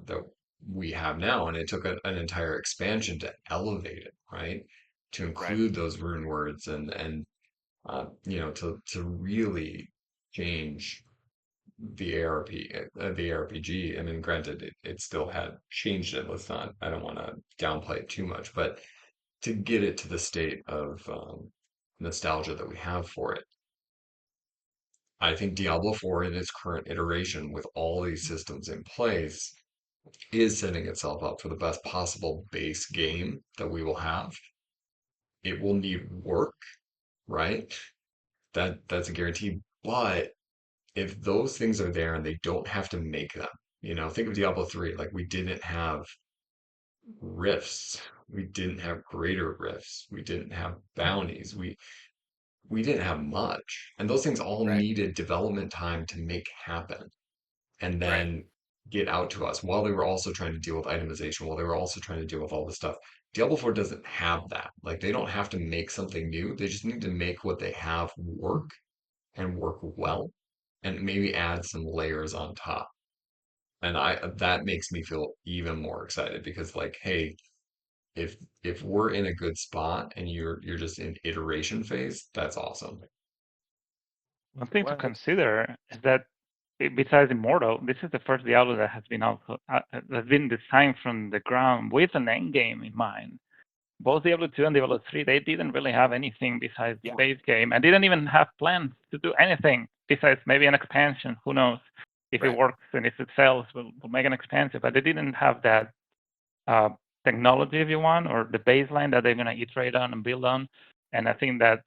we have now. And it took an entire expansion to elevate it, right? To Right. include those rune words and to really change the the ARPG. I mean, granted, it still had changed it. I don't want to downplay it too much, but to get it to the state of nostalgia that we have for it. I think Diablo 4 in its current iteration, with all these systems in place, is setting itself up for the best possible base game that we will have. It will need work, right? That's a guarantee. But if those things are there and they don't have to make them, think of Diablo 3, like we didn't have rifts, we didn't have greater rifts, we didn't have bounties, we didn't have much. And those things all Right. needed development time to make happen and Right. then get out to us while they were also trying to deal with itemization, while they were also trying to deal with all this stuff. Diablo 4 doesn't have that. Like they don't have to make something new. They just need to make what they have work and work well and maybe add some layers on top. And I that makes me feel even more excited because like, hey, if if we're in a good spot and you're just in iteration phase, that's awesome. One thing to Well, consider is that besides Immortal, this is the first Diablo that has been that's been designed from the ground with an end game in mind. Both Diablo 2 and Diablo 3, they didn't really have anything besides the yeah. base game, and didn't even have plans to do anything besides maybe an expansion. Who knows? If it Right. works and if it sells, we'll make an expansion. But they didn't have that uh, technology, if you want, or the baseline that they're going to iterate on and build on. And I think that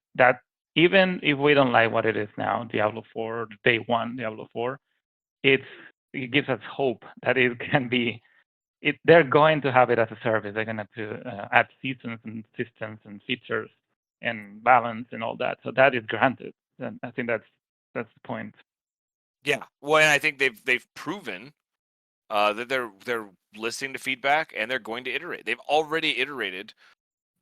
even if we don't like what it is now, Diablo 4, day one, Diablo 4, it gives us hope that it can be. They're going to have it as a service. They're going to add seasons and systems and features and balance and all that. So that is granted. And I think that's the point. Yeah. Well, and I think they've proven that they're listening to feedback and they're going to iterate. They've already iterated,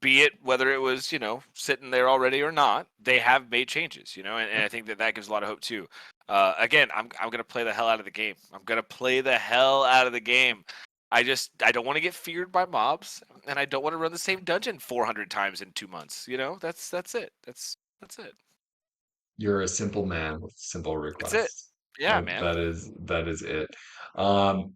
be it whether it was sitting there already or not. They have made changes, and I think that gives a lot of hope too. Again, I'm gonna play the hell out of the game. I'm gonna play the hell out of the game. I don't want to get feared by mobs, and I don't want to run the same dungeon 400 times in 2 months. That's it. That's it. You're a simple man with simple That's it. requests. Yeah, man. That is it. Um,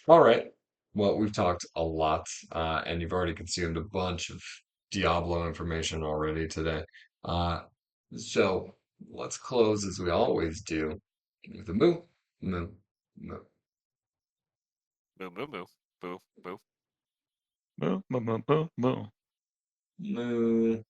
all right. Well, we've talked a lot, and you've already consumed a bunch of Diablo information already today. Uh, so let's close as we always do with a moo, moo, moo. Moo moo moo. Boo boo. Boo, boo, boo, boo, boo. Moo.